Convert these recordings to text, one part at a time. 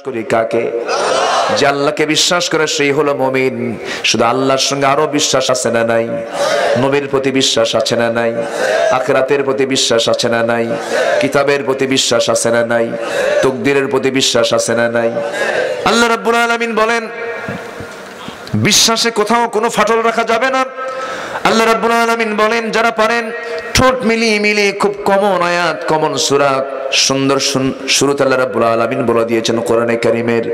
করি কাকে? যে আল্লাহকে বিশ্বাস করে সেই হলো মুমিন। শুধু আল্লাহর সঙ্গে আরো বিশ্বাস আছে না নাই? নবীর প্রতি বিশ্বাস আছে না নাই? আখিরাতের প্রতি বিশ্বাস আছে না নাই? কিতাবের প্রতি বিশ্বাস আছে না নাই? তাকদীরের প্রতি বিশ্বাস আছে না নাই? আল্লাহ রাব্বুল আলামিন বলেন বিশ্বাসে কোথাও কোনো ফাটল রাখা যাবে না। আল্লাহ রাব্বুল আলামিন বলেন যারা পারেন ঠোঁট মিলিয়ে মিলিয়ে খুব কমন আয়াত, কমন সূরা, সুন্দর শুরুতে আল্লাহ রাব্বুল আলামিন বলে দিয়েছেন কোরআনে কারীমের,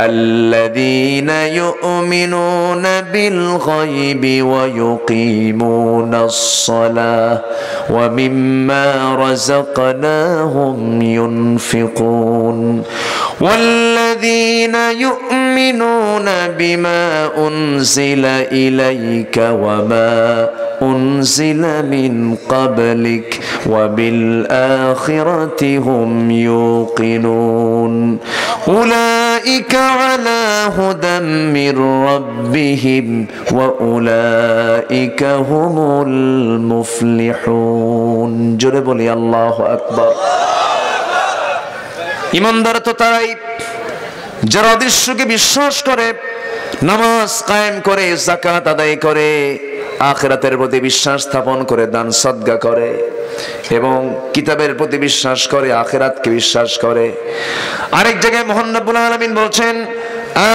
আল্লাযীনা ইউমিনুনা বিল গায়বি ওয়া ইউকিমুনাস সালাহ ওয়া মিম্মা রাযাকনাহুম ইউনফিকুন ওয়াল্লাযীনা ইউমিনুনা বিমা উনজিলা ইলাইকা ওয়া মা উনজিলা মিন ক্বাবলিক ওয়া বিল আখিরাতি হুম ইউকিনুন উলাইকা আলা হুদাম মির রাব্বিহিম ওয়া উলাইকা হুমুল মুফলিহুন। জোরে বলি আল্লাহু আকবার। ঈমানদার তো তারাই যারা অদৃশ্যকে বিশ্বাস করে, নামাজ কায়েম করে, যাকাত আদায় করে, আখিরাতের প্রতি বিশ্বাস স্থাপন করে, দান সদকা করে এবং কিতাবের প্রতি বিশ্বাস করে, আখিরাতকে বিশ্বাস করে। আরেক জায়গায় মহান রব্বুল আলামিন বলছেন,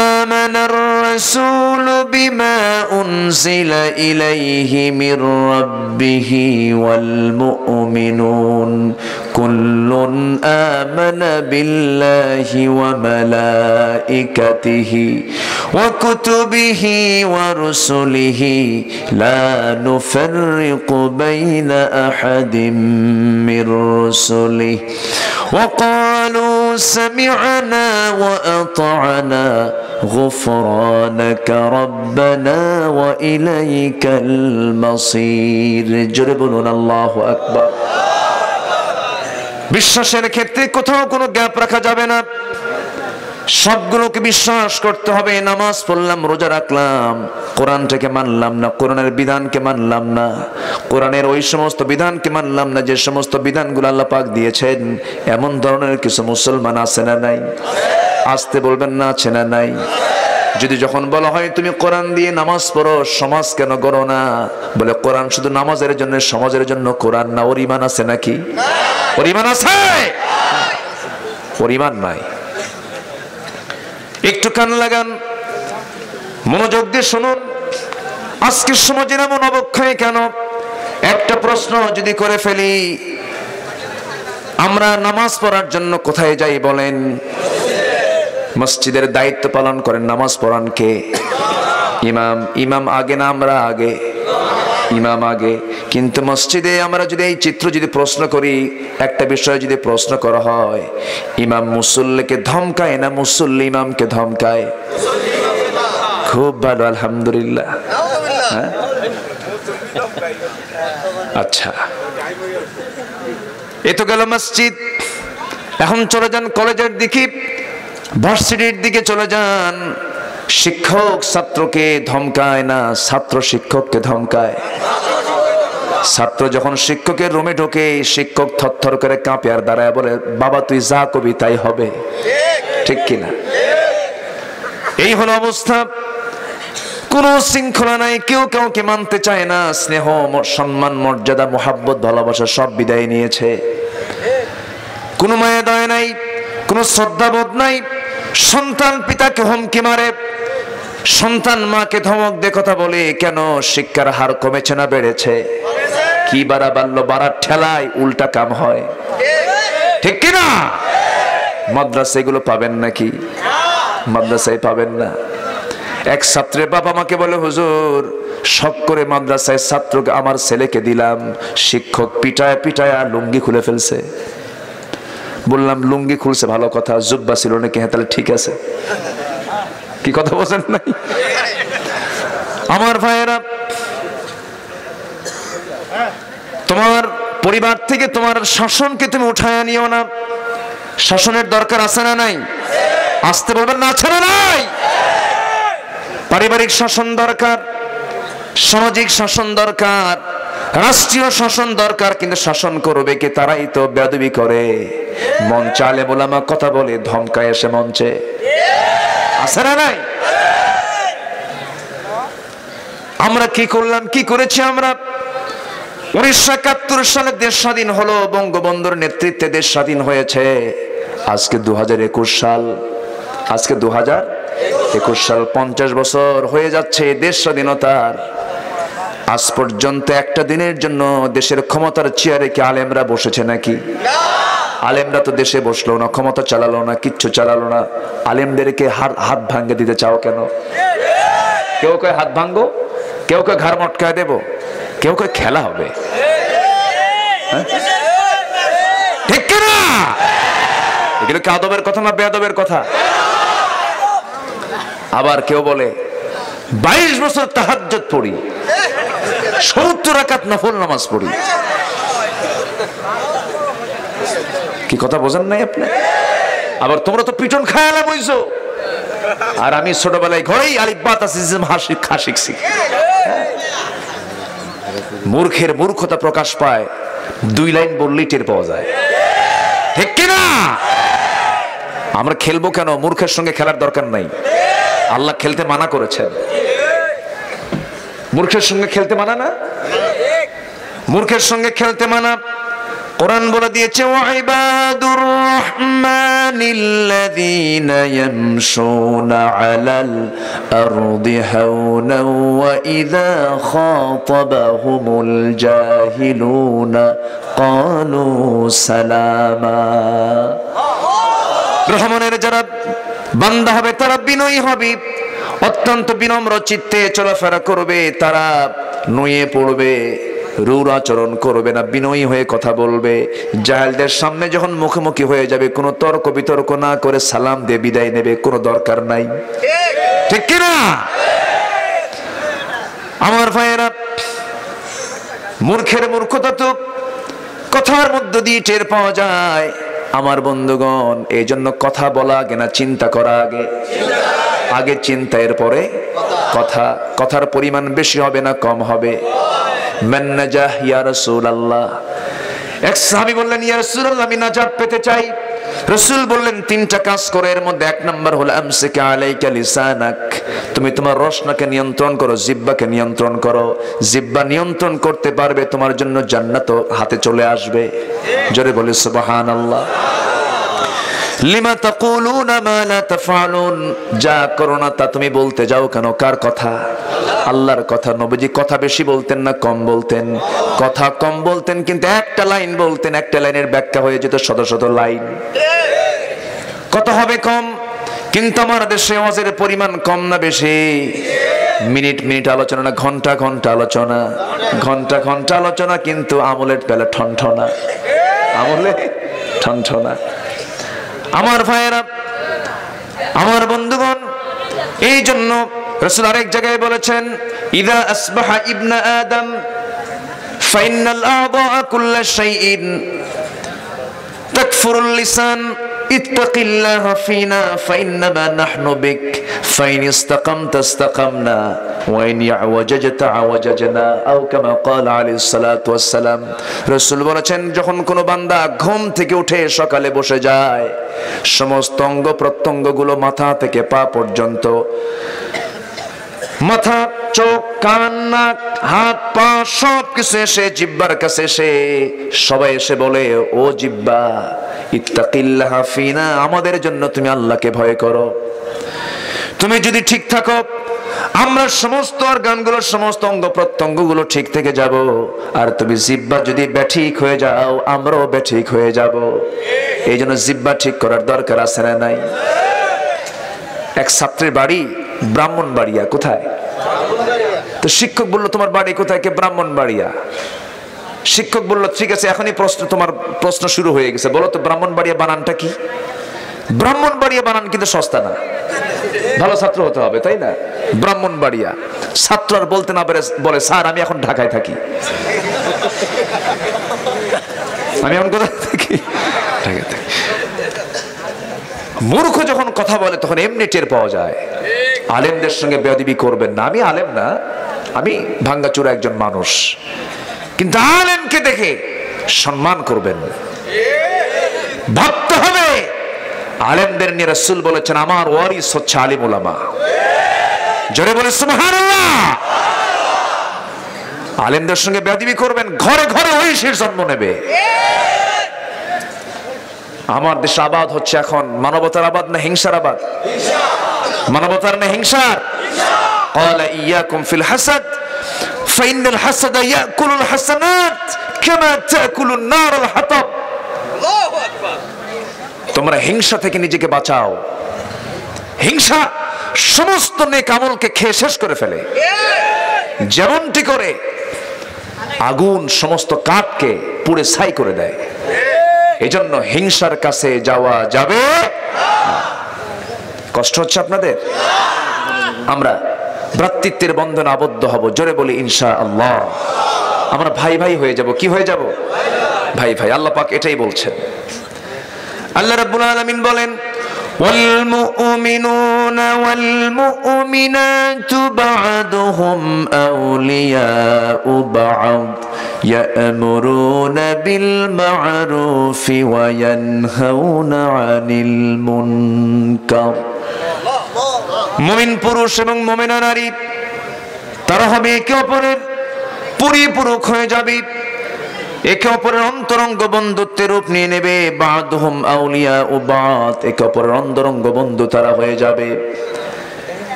আমানার রাসূলু বিমা উনজিলা ইলাইহি মির রাব্বিহি ওয়াল মুমিনুন কুল্লুন আমানা বিল্লাহি ওয়া মালাইকাতিহি ওয়া কুতুবিহি ওয়া রুসুলিহি লা নুফাররিকু বাইনা আহাদিম মির রুসুলিহি ওয়া ক্বালু সামি'না ওয়া আতা'না غفرانك ربنا وإليك المصير। জোরে বলুন আল্লাহু আকবার। বিশ্বাসের ক্ষেত্রে কোথাও কোনো গ্যাপ রাখা যাবে না, সবগুলোকে বিশ্বাস করতে হবে। নামাজ পড়লাম, রোজা রাখলাম, কোরআনটাকে মানলাম না, কোরআনের বিধানকে মানলাম না, কোরআনের ওই সমস্ত বিধানকে মানলাম না যে সমস্ত বিধানগুলো আল্লাহ পাক দিয়েছেন, এমন ধরনের কিছু মুসলমান আছে না নাই? আসতে বলবেন না, আছে না নাই? যদি যখন বলা হয় তুমি কোরআন দিয়ে নামাজ পড়ো, সমাজ কেন গড়ো না? বলে কোরআন শুধু নামাজের জন্য, সমাজের জন্য কোরআন না। ওর ঈমান আছে নাকি? ওর ঈমান আছে? ওর ঈমান নাই। একটু কান লাগান, মনোযোগ দিয়ে শুনুন। আজকের সমাজের এমন অবক্ষয় কেন? একটা প্রশ্ন যদি করে ফেলি, আমরা নামাজ পড়ার জন্য কোথায় যাই বলেন? মসজিদের দায়িত্ব পালন করেন, নামাজ পড়ান কে? ইমাম। ইমাম আগে না আমরা আগে? ইমাম আগে। কিন্তু মসজিদে আমরা যদি এই চিত্র যদি প্রশ্ন করি, একটা বিষয় যদি প্রশ্ন করা হয়, ইমাম মুসল্লিকে ধমকায় না মুসল্লি ইমামকে ধমকায়? খুব ভালো, আলহামদুলিল্লাহ। আচ্ছা, এ তো গেল মসজিদ। এখন চলে যান কলেজের দিকে, ভার্সিটির দিকে চলে যান। শিক্ষক ছাত্রকে ধমকায় না, ছাত্র শিক্ষককে ধমকায়। ছাত্র যখন শিক্ষকের রুমে ঢোকে, শিক্ষক থরথর করে কাঁপে আর দাঁড়ায় বলে, বাবা তুই যা কবি তাই হবে। ঠিক কিনা? এই হলো অবস্থা। কোনো শৃঙ্খলা নাই, কেউ কাউকে মানতে চায় না। স্নেহ, সম্মান, মর্যাদা, মোহাব্বত, ভালোবাসা সব বিদায় নিয়েছে। কোনো মায়া দয়া নাই, কোনো শ্রদ্ধাবোধ নাই। সন্তান পিতাকে হুমকি মারে, সন্তান মাকে ধমক দিয়ে কথা বলে। কেন? শিক্ষার হার কমেছে না বেড়েছে? কি বাড়া বাড়লো? বাড়ার ঠেলায় উল্টা কাম হয়। ঠিক কিনা? মাদ্রাসা এগুলো পাবেন নাকি? মাদ্রাসায় পাবেন না। এক ছাত্রের বাবা আমাকে বলে, হুজুর শখ করে মাদ্রাসায় ছাত্রকে, আমার ছেলেকে দিলাম, শিক্ষক পিটায় পিটায় লুঙ্গি খুলে ফেলছে। বললাম লুঙ্গি খুলছে ভালো কথা, জুব্বা ছিল নাকি? হ্যাঁ, তাহলে ঠিক আছে। কি কথা বলেন নাই? আমার ভাইয়েরা, তোমার পরিবার থেকে তোমার শাসনকে তুমি উঠায় নিও না। শাসনের দরকার আছে না নাই? আসতে বলবেন না, আছে না নাই? পারিবারিক শাসন দরকার, সামাজিক শাসন দরকার, রাষ্ট্রীয় শাসন দরকার, কিন্তু শাসন করবে কে? তারাই তো বেয়াদবি করে। মঞ্চে আলেম ওলামা কথা বলে, ধমকায় এসে মঞ্চে, আছে না নাই? আমরা কি করলাম, কি করেছি আমরা? 1971 সালে দেশ স্বাধীন হলো, বঙ্গবন্ধুর নেতৃত্বে দেশ স্বাধীন হয়েছে। আজকে 2021 সাল, আজকে 2021 সাল, 50 বছর হয়ে যাচ্ছে দেশ স্বাধীনতার। আজ পর্যন্ত একটা দিনের জন্য দেশের ক্ষমতার চেয়ারে কি আলেমরা বসেছে নাকি? আলেমরা তো দেশে বসলো না, ক্ষমতা চালালো না, কিচ্ছু চালালো না। আলেমদেরকে হাত ভাঙ্গে দিতে চাও কেন? কেউ কয় হাত ভাঙ্গো, কেউ কয় ঘাড় মটকায় দেব, কেউ কয় খেলা হবে। ঠিক কিনা? এগুলো কি আদবের কথা না বেয়াদবের কথা? আবার কেউ বলে 22 বছর তাহাজ্জুদ পড়ি, 70 রাকাত নফল নামাজ পড়ি। কি কথা বোঝেন নাই আপনি? আবার তোমরা তো পিটন খায়ালা বইছো, আর আমি ছোটবেলায় ঘরেই আলিফ বা তা শিখছি। মূর্খের মূর্খতা প্রকাশ পায় 2 লাইন বললেই টের পাওয়া যায়। ঠিক কিনা? আমরা খেলবো কেন? মূর্খের সঙ্গে খেলার দরকার নাই। আল্লাহ খেলতে মানা করেছেন। মূর্খের সঙ্গে খেলতে মানা না? মূর্খের সঙ্গে খেলতে মানা। কোরআন বলে দিয়েছে, ওয়াইবাদুর রাহমানিল্লাযীনা ইয়ামশুনা আলাল আরদি হাওনা ওয়া ইযা খাতাবাহুমুল জাহিলুনা ক্বালু সালামা। রহমানের যারা বান্দা হবে তারা বিনয়ী হবে, অত্যন্ত বিনম্র চিত্তে চলাফেরা করবে, তারা নুয়ে পড়বে, রূঢ় আচরণ করবে না, বিনয়ী হয়ে কথা বলবে। জাহেলদের সামনে যখন মুখোমুখি হয়ে যাবে, কোনো তর্ক বিতর্ক না করে সালাম দিয়ে বিদায় নেবে, কোনো দরকার নাই। ঠিক কিনা আমার ভাইয়েরা? মূর্খের মূর্খতা তো কথার মধ্য দিয়ে টের পাওয়া যায়। আমার বন্ধুগণ, এই জন্য কথা বলা আগে না চিন্তা করা আগে? আগে চিন্তা, এরপরে কথা। কথার পরিমাণ বেশি হবে না কম হবে? মান নাজাহ ইয়া রাসূলুল্লাহ। এক সাহাবী বললেন, ইয়া রাসূলুল্লাহ, আমি নাজাত পেতে চাই। রাসূল বললেন, 3টা কাজ করো, এর মধ্যে 1 নম্বর হলো আমসিকা আলাইকা লিসানাক। তুমি তোমার রসনাকে নিয়ন্ত্রণ করো, জিহ্বাকে নিয়ন্ত্রণ করো। জিহ্বা নিয়ন্ত্রণ করতে পারবে, তোমার জন্য জান্নাত হাতে চলে আসবে। জোরে বলি সুবহানাল্লাহ। লিমা তাকুলুনা মা লা তাফআলুন। যা করো না তা তুমি বলতে যাও কেন? কার কথা? আল্লাহর কথা। নবীজি কথা বেশি বলতেন না কম বলতেন? কথা কম বলতেন, কিন্তু একটা লাইন বলতেন, একটা লাইনের ব্যাখ্যা হয়ে যেত শত শত লাইন। কথা হবে কম, কিন্তু আমার দেশে ওয়াজের পরিমাণ কম না বেশি? মিনিট মিনিট আলোচনা না ঘন্টা ঘন্টা আলোচনা? ঘন্টা ঘন্টা আলোচনা, কিন্তু আমলের বেলা ঠনঠনা, আমলে ঠনঠনা। আমার ভাইয়েরা, আমার বন্ধুগণ, এই জন্য রাসূল আরেক জায়গায় বলেছেন, ইযা আসবাহা ইবনা আদম ফাইনাল আ'দা কুল্লা শাইইন তাকফুরুল লিসান ইত্তাকিল্লাহা ফিনা ফাইন্নামা নাহনু বিক ফাইন ইসতাকামতা ইসতাকামনা ওয়া ইন ইয়াওয়াজাজতা আওয়াজাজনা আও কামা ক্বালা আলাইহিস সালাতু ওয়াস সালাম। রাসূল বলেছেন, যখন কোনো বান্দা ঘুম থেকে উঠে সকালে বসে যায়, সমস্ত অঙ্গ প্রত্যঙ্গগুলো মাথা থেকে পা পর্যন্ত, মাথা, চোখ, কান, নাক, হাত, পা সব কিছু এসে জিহ্বার কাছে এসে সবাই এসে বলে, ও জিহ্বা, ইত্তাকিল্লাহা ফিনা, আমাদের জন্য তুমি আল্লাহকে ভয় করো। তুমি যদি ঠিক থাকো, আমরা সমস্ত অর্গানগুলো, সমস্ত অঙ্গ প্রত্যঙ্গগুলো ঠিক থেকে যাব। আর তুমি জিহ্বা যদি ব্যাঠিক হয়ে যাও, আমরাও ব্যাঠিক হয়ে যাব। এই জন্য জিহ্বা ঠিক করার দরকার আছে না নাই? এক ছাত্রের বাড়ি ব্রাহ্মণবাড়িয়া। কোথায়? তো শিক্ষক বলল, তোমার বাড়ি কোথায়? কে? ব্রাহ্মণবাড়িয়া। শিক্ষক বলল, ঠিক আছে, এখনই তোমার প্রশ্ন শুরু হয়ে গেছে, বলো তো ব্রাহ্মণবাড়িয়া বানানটা কি? ব্রাহ্মণবাড়িয়া বানান কিন্তু সস্তা না, ভালো ছাত্র হতে হবে, তাই না? ব্রাহ্মণবাড়িয়া। ছাত্র আর বলতে না পারে, বলে, স্যার আমি এখন ঢাকায় থাকি। আমি এখন কোথায় থাকি? ঢাকায় থাকি। মূর্খ যখন কথা বলে তখন এমনি টের পাওয়া যায়। আলেমদের সঙ্গে বেয়াদবি করবেন না। আমি আলেম না, আমি ভাঙ্গাচোরা একজন মানুষ। কিন্তু আলেমকে দেখে সম্মান করবেন, ভাবতে হবে। আলেমদের নিয়ে রাসূল বলেছেন আমার ওয়ারিস হচ্ছে আলিম উলামা। জোরে বলে সুবহানাল্লাহ। আলেমদের সঙ্গে বেয়াদবি করবেন, ঘরে ঘরে ঐশীর জন্ম নেবে। আমার দেশ আবাদ হচ্ছে এখন মানবতার আবাদ না হিংসার আবাদ? মানবতার না হিংসার? ক্বালা ইয়াকুম ফিল হাসাদ ফাইনাল হাসাদা ইয়াকুলুল হাসানাত কামা তাকুলুন নারুল হাতাব। আল্লাহু আকবার। তোমরা হিংসা থেকে নিজেকে বাঁচাও। হিংসা সমস্ত নেক আমলকে খেয়ে শেষ করে ফেলে, যেমনটি করে আগুন সমস্ত কাঠকে পুড়ে ছাই করে দেয়। এজন্য হিংসার কাছে যাওয়া যাবে না। কষ্ট হচ্ছে আপনাদের? আমরা ভ্রাতৃত্বের বন্ধনে আবদ্ধ হব, জোরে বলি ইনশাআল্লাহ। আমরা ভাই ভাই হয়ে যাব। কি হয়ে যাব? ভাই ভাই। আল্লাহ পাক এটাই বলছেন। আল্লাহ রাব্বুল আলামিন বলেন والمؤمنون والمؤمنات بعضهم أولياء بعض يأمرون بالمعروف وينهون عن المنكر। মুমিন পুরুষ এবং মুমিনা নারী তারা হবে একে অপরের পরিপূরক হয়ে যাবে, একে অপরের অন্তরঙ্গ বন্ধুত্বের রূপ নিয়ে নেবে। বাদহুম আউলিয়া ও বাদ, একে অপরের অন্তরঙ্গ বন্ধু তারা হয়ে যাবে,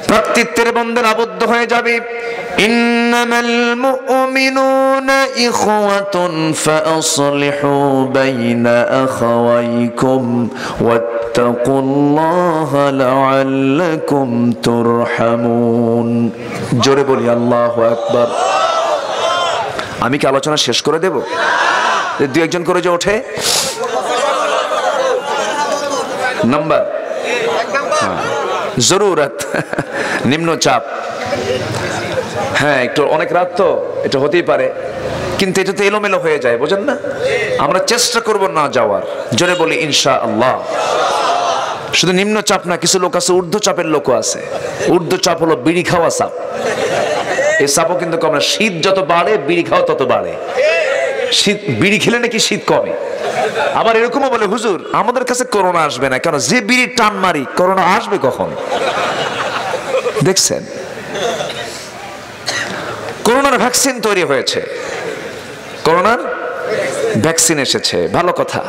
ভ্রাতৃত্বের বন্ধনে আবদ্ধ হয়ে যাবে। ইন্নামাল মুমিনুনা ইখওয়াতুন ফাসলিহু বাইনা আখাওয়াইকুম ওয়াত্তাকুল্লাহা লাআল্লাকুম তুরহামুন। জোরে বলি আল্লাহু আকবার। আমি কি আলোচনা শেষ করে দেব? দু একজন করে যে ওঠে নাম্বার জরুরত, নিম্নচাপ। হ্যাঁ, একটু অনেক রাত তো এটা হতেই পারে, কিন্তু এটা তো এলোমেলো হয়ে যায়, বোঝেন না? আমরা চেষ্টা করব না যাওয়ার। জোরে বলি ইনশাআল্লাহ। শুধু নিম্নচাপ না, কিছু লোক আছে ঊর্ধ্বচাপের লোকও আছে। ঊর্ধ্বচাপ হলো বিড়ি খাওয়া চাপ। এই চাপও কিন্তু কমে না। শীত যত বাড়ে বিড়ি খাওয়া তত বাড়ে। শীত বিড়ি খেলে নাকি শীত কমে। আবার এরকমও বলে হুজুর আমাদের কাছে করোনা আসবে না, কেন? যে বিড়ির টান মারি করোনা আসবে কখন? দেখছেন, করোনার ভ্যাকসিন তৈরি হয়েছে, করোনার ভ্যাকসিন এসেছে, ভালো কথা।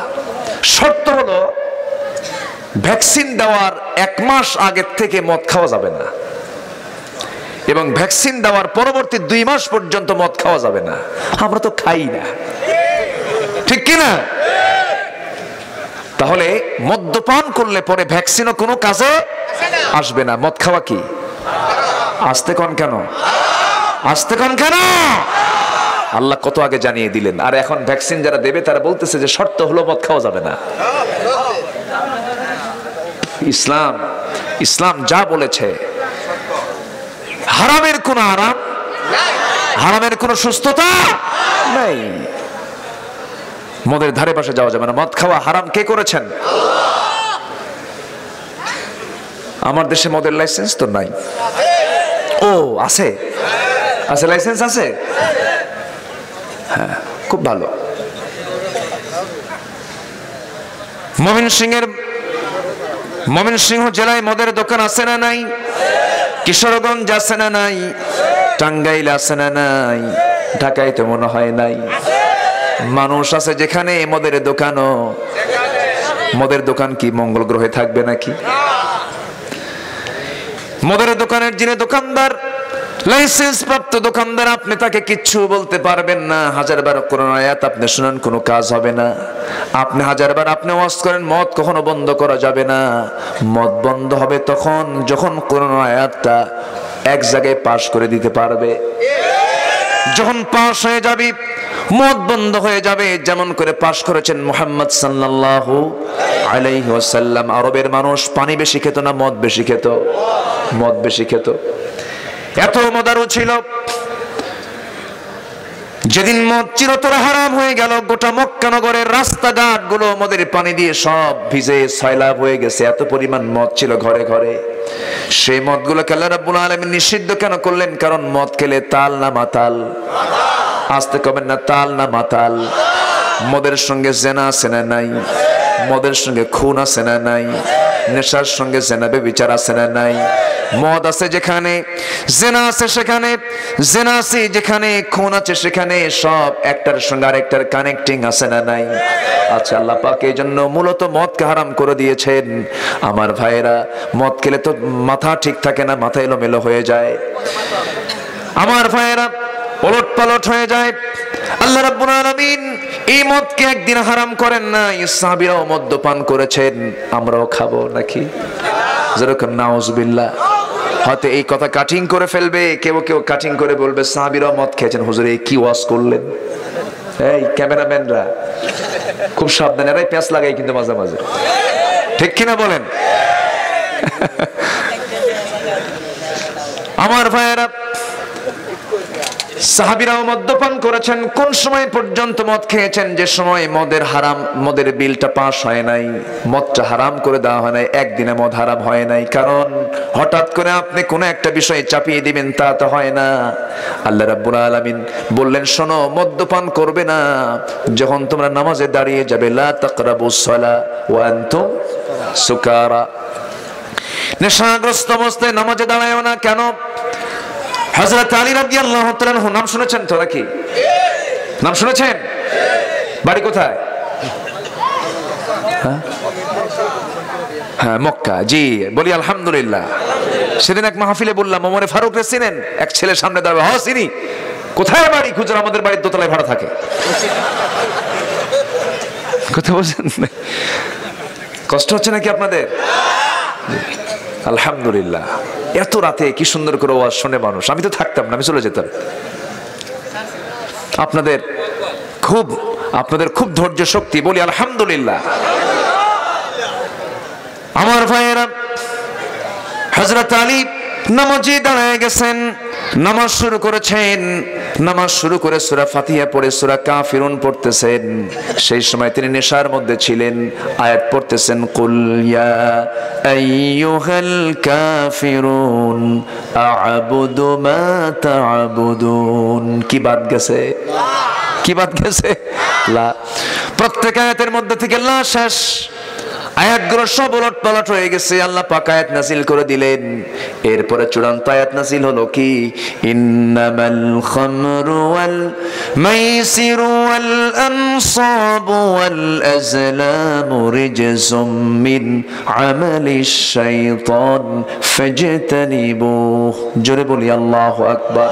শর্ত হলো ভ্যাকসিন দেওয়ার 1 মাস আগের থেকে মদ খাওয়া যাবে না, এবং ভ্যাকসিন দেওয়ার পরবর্তী 2 মাস পর্যন্ত মদ খাওয়া যাবে না। আমরা তো খাই না, ঠিক কিনা? তাহলে মদ্যপান করলে পরে ভ্যাকসিনও কোনো কাজে আসবে না। মদ খাওয়া কি? আস্তে কোন কেন? আস্তে কোন কেন? আল্লাহ কত আগে জানিয়ে দিলেন, আর এখন ভ্যাকসিন যারা দেবে তারা বলতেছে যে শর্ত হলো মদ খাওয়া যাবে না। ইসলাম যা বলেছে, হারামের কোন আরাম, হারামের কোন সুস্থতা নাই। মদের ধারে পাশে যাওয়া যাবে না। মদ খাওয়া হারাম কে করেছেন? আমার দেশে মদের লাইসেন্স তো নাই। ও আছে, আছে, লাইসেন্স আছে। হ্যাঁ, খুব ভালো। ময়মনসিংহ জেলায় মদের দোকান আছে না নাই? কিশোরগঞ্জ আছে না নাই? টাঙ্গাইল আছে না নাই? ঢাকায় তো মনে হয় নাই। মানুষ আছে যেখানে মদের দোকানও। মদের দোকান কি মঙ্গল গ্রহে থাকবে নাকি? মদের দোকানের যিনি দোকানদার, লাইসেন্স প্রাপ্ত দোকানদার, আপনি তাকে কিচ্ছু বলতে পারবেন না। 1000বার কোরআন আয়াত আপনি শুনান, কোনো কাজ হবে না। আপনি 1000বার আপনি ওয়াজ করেন, মদ কখনো বন্ধ করা যাবে না। মদ বন্ধ হবে তখন যখন কোরআন আয়াতটা এক জায়গায় পাশ করে দিতে পারবে। যখন পাশ হয়ে যাবে মদ বন্ধ হয়ে যাবে, যেমন করে পাশ করেছেন মুহাম্মদ সাল্লাল্লাহু আলাইহি ওয়াসাল্লাম। আরবের মানুষ পানি বেশি খেত না মদ বেশি খেত? মদ বেশি খেত। এত মদারু ছিল, যেদিন মদ চিরতরে হারাম হয়ে গেল, গোটা মক্কা নগরের রাস্তাঘাট গুলো মদের পানি দিয়ে সব ভিজে সয়লাব হয়ে গেছে। এত পরিমাণ মদ ছিল ঘরে ঘরে। সেই মদগুলোকে আল্লাহ রাব্বুল আলামিন নিষিদ্ধ কেন করলেন? কারণ মদ খেলে তাল না মাতাল? আসতে কবেন না তাল না মাতাল। মদের সঙ্গে জেনা আছে না নাই? মদের সঙ্গে খুন আছে না নাই? নেশার সঙ্গে জেনা ব্যভিচার আছে না নাই? মদ আছে যেখানে, জেনা আছে সেখানে, জেনা আছে যেখানে, খুন আছে সেখানে, সব একটার সঙ্গে আরেকটার কানেক্টিং আছে না নাই? আচ্ছা, আল্লাহ পাক এই জন্য মূলত মদকে হারাম করে দিয়েছেন। আমার ভাইয়েরা, মদ খেলে তো মাথা ঠিক থাকে না, মাথা এলোমেলো হয়ে যায়। আমার ভাইয়েরা, ওলট পালট হয়ে যায়। আল্লাহ রাব্বুল আলামিন এই মদকে একদিন হারাম করেন না, সাহাবীরাও মদ্যপান করেছেন, আমরাও খাবো নাকি? যেরকম নাউজুবিল্লাহ। হয়তো এই কথা কাটিং করে ফেলবে, কেউ কেউ কাটিং করে বলবে সাহাবীরাও মদ খেয়েছেন, হুজুর এই কি ওয়াজ করলেন। এই ক্যামেরাম্যানরা খুব সাবধান, এরাই প্যাঁচ লাগাই কিন্তু মাঝে মাঝে, ঠিক কিনা বলেন? আমার ভাইয়েরা, সাহাবীরাও মদ্যপান করেছেন। কোন সময় পর্যন্ত মদ খেয়েছেন? যে সময় মদের বিলটা পাস হয় নাই, মদটা হারাম করে দেওয়া হয় নাই, একদিনে মদ হারাম হয় নাই। কারণ হঠাৎ করে আপনি কোনো একটা বিষয় চাপিয়ে দিবেন, তা তো হয় না। আল্লাহ রাব্বুল আলামিন বললেন, শোনো, মদ্যপান করবে না যখন তোমরা নামাজে দাঁড়িয়ে যাবে। লা তাকরাবুস সালাহ ওয়া আনতুম সুকারা। নেশাগ্রস্ত অবস্থায় নামাজে দাঁড়ায়ও না। কেন? হযরত আলী রাদিয়াল্লাহু তাআলা আনহু, নাম শুনেছেন তো নাকি? নাম শুনেছেন? বাড়ি কোথায়? হ্যাঁ, মক্কা। জি, বলি আলহামদুলিল্লাহ। সেদিন এক মাহফিলে বললাম, ওমরে ফারুক রে চিনেন? এক ছেলে সামনে দাঁড়াবে, হ্যাঁ চিনি। কোথায় বাড়ি? খুঁজে, আমাদের বাড়ির দোতলায় ভাড়া থাকে। কথা বলছেন? কষ্ট হচ্ছে নাকি আপনাদের? আলহামদুলিল্লাহ। এত রাতে কি সুন্দর করে ওয়াজ শুনে মানুষ। আমি তো থাকতাম না, আমি চলে যেতাম। আপনাদের খুব ধৈর্য শক্তি, বলি আলহামদুলিল্লাহ। আমার ভাইয়েরা, হযরত আলী নামাজে দাঁড়ায় গেছেন, নামাজ শুরু করেছেন। নামাজ শুরু করে সূরা ফাতিহা পড়ে সূরা কাফিরুন পড়তেছেন। সেই সময় তিনি নেশার মধ্যে ছিলেন। আয়াত পড়তেছেন, কুল ইয়া আইয়ুহাল কাফিরুন আ'বুদু মা তা'বুদুন। কি বাদ গেছে? কি বাদ গেছে? লা। প্রত্যেক আয়াতের মধ্যে থেকে লা শেষ। আয়াতগুলো সব উলট পালট হয়ে গেছে। আল্লাহ পাক আয়াত নাযিল করে দিলেন। এরপরে চূড়ান্ত আয়াত নাযিল হলো কি? ইন্নামাল খামরু ওয়াল মাইসিরু ওয়াল আনসাবু ওয়াল আজলামু রিজসুম মিন আমালিশ শাইতান ফাজতানিবুহু। জোরে বলি আল্লাহু আকবার।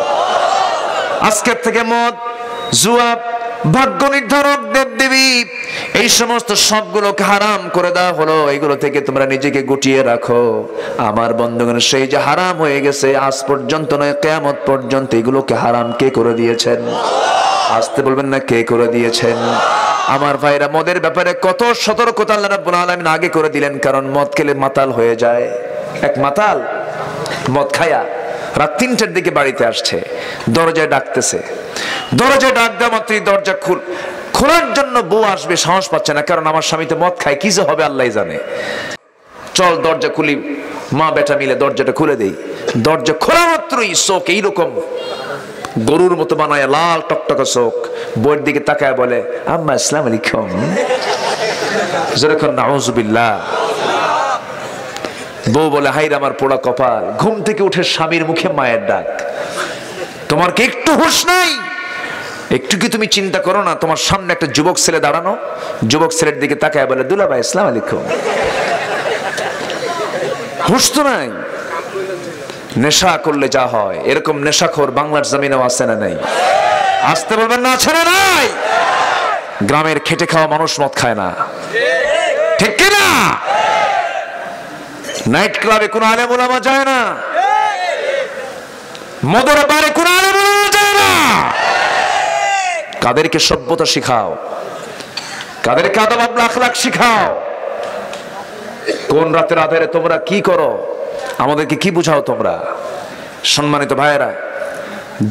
আজকের থেকে মদ, জুয়া, ভাগ্য নির্ধারক, দেবদেবী, এই সমস্ত সবগুলোকে হারাম করে দেওয়া হলো। এগুলো থেকে তোমরা নিজেকে গুটিয়ে রাখো। আমার বন্ধুগণ, সেই যে হারাম হয়ে গেছে, আজ পর্যন্ত নয়, কিয়ামত পর্যন্ত এগুলোকে হারাম কে করে দিয়েছেন? আসতে বলবেন না, কে করে দিয়েছেন? আমার ভাইরা, মদের ব্যাপারে কত সতর্কতা আল্লাহ রাব্বুল আলামিন আগে করে দিলেন। কারণ মদ খেলে মাতাল হয়ে যায়। এক মাতাল মদ খায়া রাত ৩টার দিকে বাড়িতে আসছে, দরজায় ডাকতেছে। দরজায় ডাক দেওয়া মাত্রই দরজা খোলার জন্য বউ আসবে, সাহস পাচ্ছে না। কারণ আমার স্বামী তো মদ খায়, কি যে হবে আল্লাহ জানে। চল দরজা খুলি, মা বেটা মিলে দরজাটা খুলে দেই। দরজা খোলা মাত্রই চোখ এইরকম গরুর মতো বানায়, লাল টকটকা চোখ। বউয়ের দিকে তাকায় বলে, আম্মা আসসালামু আলাইকুম। যেরকম নাউজুবিল্লাহ। বউ বলে, হাইরে আমার পোড়া কপাল। ঘুম থেকে উঠে স্বামীর মুখে মায়ের ডাক। তোমার কি একটু হুঁশ নাই? একটু কি তুমি চিন্তা করো না? তোমার সামনে একটা যুবক ছেলে দাঁড়ানো। যুবক ছেলের দিকে তাকায় বলে, দুলাভাই আসসালামু আলাইকুম। হুঁশ তো নাই। নেশা করলে যা হয়, এরকম নেশাখোর বাংলার জমিনেও আছে না নাই? আসতে বলবেন না, আছে না নাই? গ্রামের খেটে খাওয়া মানুষ মদ খায় না, ঠিক কিনা? নাইট ক্লাবে কোন আলেম ওলামা যায় না, মদের বারে কোন আলেম ওলামা যায় না। কাদেরকে সভ্যতা শিখাও, কাদেরকে আদব আখলাক শিখাও। কোন রাতের আধারে তোমরা কি করো, আমাদেরকে কি বুঝাও তোমরা? সম্মানিত ভাইয়েরা,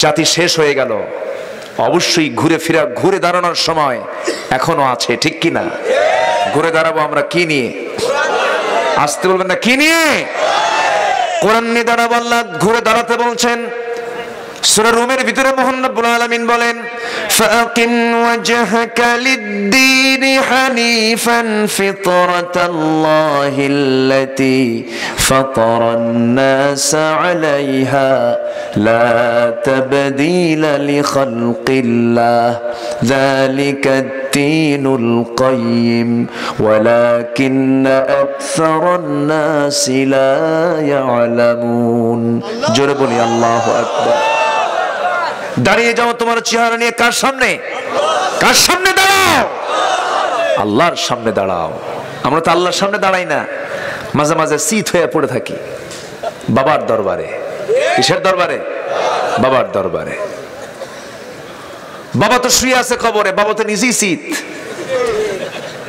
জাতি শেষ হয়ে গেল, অবশ্যই ঘুরে দাঁড়ানোর সময় এখনো আছে, ঠিক কিনা? ঘুরে দাঁড়াবো আমরা কি নিয়ে? আসতে বলবেন না, কি নিয়ে? কোরআন নিয়ে দাঁড়াবো। আল্লাহ ঘুরে দাঁড়াতে বলছেন। সূরা রুমের ভিতরে মহান রব্বুল আলামিন বলেন, فأقم وجهك للدين حنيفا فطرة الله التي فطر الناس عليها لا تبديل لخلق الله ذلك الدين القيم ولكن أكثر الناس لا يعلمون جربني الله أكبر দাঁড়িয়ে যাও তোমার চেহারা নিয়ে কার সামনে দাঁড়াও আল্লাহর সামনে দাঁড়াও আমরা তো আল্লাহর সামনে দাঁড়াই না মাঝে মাঝে শীত হয়ে পড়ে থাকি বাবার দরবারে কিসের দরবারে বাবার দরবারে বাবা তো শুয়ে আছে কবরে বাবা তো নিজেই শীত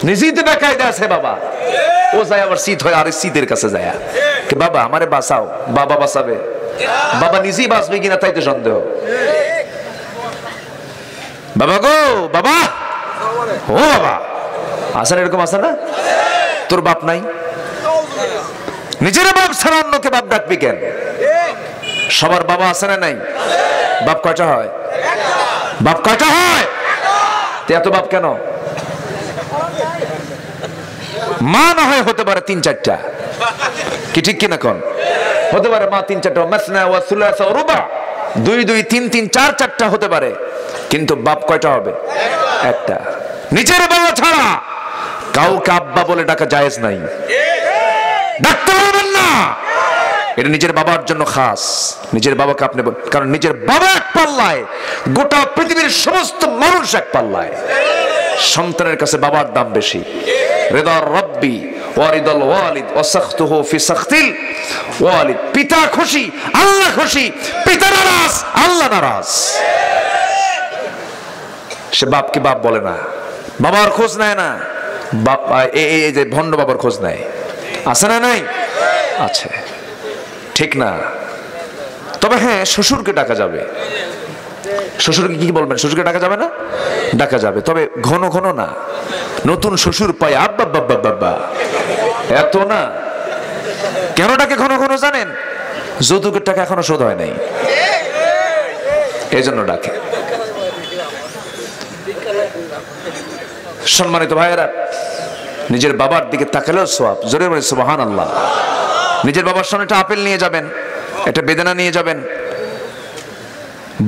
নিজেই তো বেকায়দা আছে বাবা ও যায় আবার শীত হয় আর শীতের কাছে যায় কি বাবা আমারে বাঁচাও বাবা বাঁচাবে বাবা নিজেই বাঁচবে কিনা তাই তো সন্দেহ বাবা গো বাবা ও বাবা আসেন এরকম আসে না তোর বাপ নাই নিজের বাপ ছাড়া অন্যকে বাপ ডাকবি কেন সবার বাবা আছে না নাই বাপ কয়টা হয় এত বাপ কেন মা না হয় হতে পারে 3-4টা কি ঠিক কিনা কোন হতে পারে মা 3-4টা মাসনা ওয়া সুলাসা ওয়া রুবা 2-2 3-3 4-4টা হতে পারে কিন্তু বাপ কয়টা হবে একটা নিজের বাবা ছাড়া কাউকে আব্বা বলে ডাকা জায়েজ নাই ডাকতে পারবেন না এটা নিজের বাবার জন্য খাস নিজের বাবাকে আপনি কারণ নিজের বাবা এক পাল্লায় গোটা পৃথিবীর সমস্ত মানুষ এক পাল্লায় সন্তানের কাছে বাবার দাম বেশি রিদার রাব্বি ওয়ারিদাল ওয়ালিদ ওয়া সাখতুহু ফি সাখতিল ওয়ালিদ পিতা খুশি আল্লাহ খুশি পিতা নারাজ আল্লাহ নারাজ সে বাপকে বাপ বলে না বাবার খোঁজ নেয় না বাপ এই যে ভণ্ড বাবার খোঁজ নেয় আছে না নাই আছে ঠিক না তবে হ্যাঁ শ্বশুরকে ডাকা যাবে শ্বশুরকে কি বলবেন শ্বশুরকে ডাকা যাবে না ডাকা যাবে তবে ঘন ঘন না নতুন শ্বশুর পায় আব্বা বাব্বা বাব্বা এত না কেন ডাকে ঘন ঘন জানেন যৌতুকের টাকা এখনো শোধ হয় নাই এই জন্য ডাকে সম্মানিত ভাইয়েরা নিজের বাবার দিকে তাকালেও সওয়াব জোরে বলে সুবহানাল্লাহ নিজের বাবার সামনে একটা আপেল নিয়ে যাবেন একটা বেদানা নিয়ে যাবেন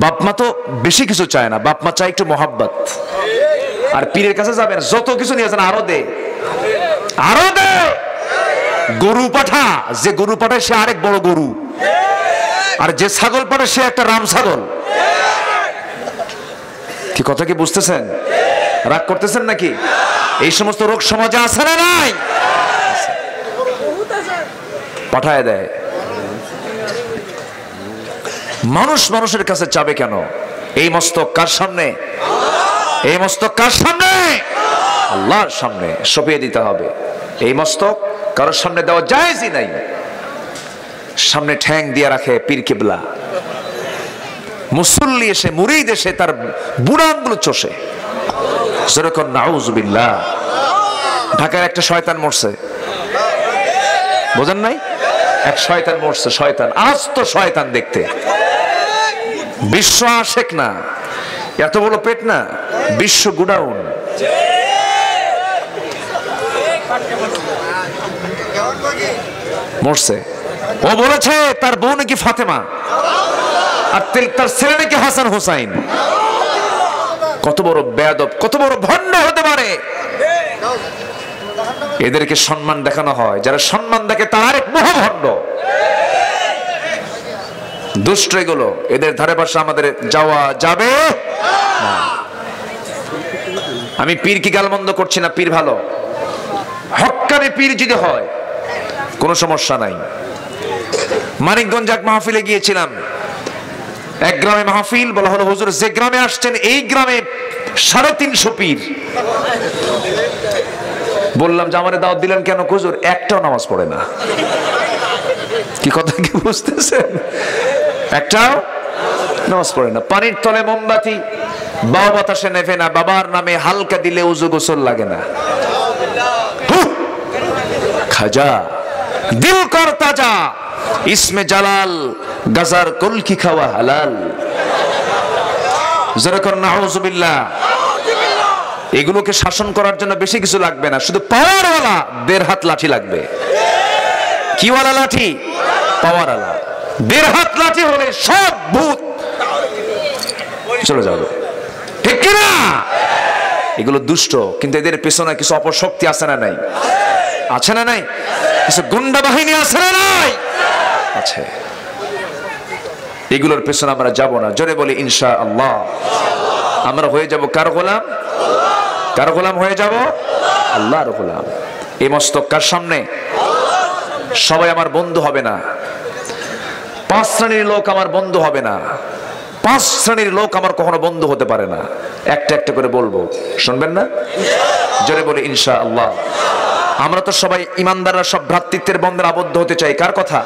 বাপ মা তো বেশি কিছু চায় না বাপ মা চায় একটু মহাব্বত আর পীরের কাছে যাবেন যত কিছু নিয়ে যান আরো দে গরু পাঠা যে গরু পাঠায় সে আরেক বড় গরু আর যে ছাগল পাঠায় সে একটা রাম ছাগল কি কথা কি বুঝতেছেন রাগ করতেছেন নাকি এই সমস্ত রোগ সমাজে আছে না নাই পাঠায় দেয় মানুষ মানুষের কাছে চাবে কেন এই মস্তক কার সামনে এই মস্তক কার সামনে আল্লাহর সামনে সঁপিয়ে দিতে হবে এই মস্তক কারোর সামনে দেওয়া জায়েজই নাই সামনে ঠ্যাং দিয়ে রাখে পীর কিবলা মুসল্লি এসে মুরিদ এসে তার বুড়ানগুলো চষে যেরকম নাউজুবিল্লাহ ঢাকার একটা শয়তান মরছে বোঝেন নাই এক শয়তান মরছে শয়তান আজ তো শয়তান দেখতে বিশ্ব আশেক না এত বড় পেট না বিশ্ব গুডাউন মরছে ও বলেছে তার বউ নাকি ফাতেমা আর তার ছেলে নাকি হাসান হোসাইন কত বড় বেয়াদব কত বড় ভণ্ড হতে পারে এদেরকে সম্মান দেখানো হয় যারা সম্মান দেখে তার আরেক মহাভণ্ড দুষ্ট এগুলো এদের ধারে পাশে আমাদের যাওয়া যাবে না আমি পীর কি গালমন্দ করছি না পীর ভালো হক্কানি পীর যদি হয় কোনো সমস্যা নাই মানিকগঞ্জ এক মাহফিলে গিয়েছিলাম এক গ্রামে মাহফিল বলা হলো হুজুর যে গ্রামে আসছেন এই গ্রামে 350 পীর বললাম যে আমারে দাওয়াত দিলেন কেন হুজুর একটাও নামাজ পড়ে না কি কথা কি বুঝতেছেন একটাও নামাজ পড়ে না পানির তলে মোমবাতি বাবা বাতাসে নেভে না বাবার নামে হালকা দিলে উজু গোসল লাগে না খাজা দিল কর তাজা ইসমে জালাল গাজার কলকি খাওয়া হালাল যেরকম নাউজুবিল্লাহ। এগুলোকে শাসন করার জন্য বেশি কিছু লাগবে না, শুধু পাওয়ারওয়ালা 1.5 হাত লাঠি লাগবে। কিওয়ালা লাঠি? পাওয়ারওয়ালা। 1.5 হাত লাঠি হলে সব ভূত চলে যাবে, ঠিক কিনা? এগুলো দুষ্ট, কিন্তু এদের পেছনে কিছু অপশক্তি আছে না নাই? আছে না নাই? কিছু গুন্ডা বাহিনী আছে না নাই? আছে। এগুলোর পেছনে আমরা যাব না। জোরে বলি ইনশাআল্লাহ। আমরা হয়ে যাব কার গোলাম? কার গোলাম হয়ে যাব? আল্লাহর গোলাম। এই মস্তক কার সামনে? সবাই আমার বন্ধু হবে না। 5 শ্রেণীর লোক আমার বন্ধু হবে না। 5 শ্রেণীর লোক আমার কখনো বন্ধু হতে পারে না। একটা একটা করে বলবো, শুনবেন না? জোরে বলি ইনশাআল্লাহ। আমরা তো সবাই ইমানদাররা সব ভ্রাতৃত্বের বন্ধনে আবদ্ধ হতে চাই। কার কথা?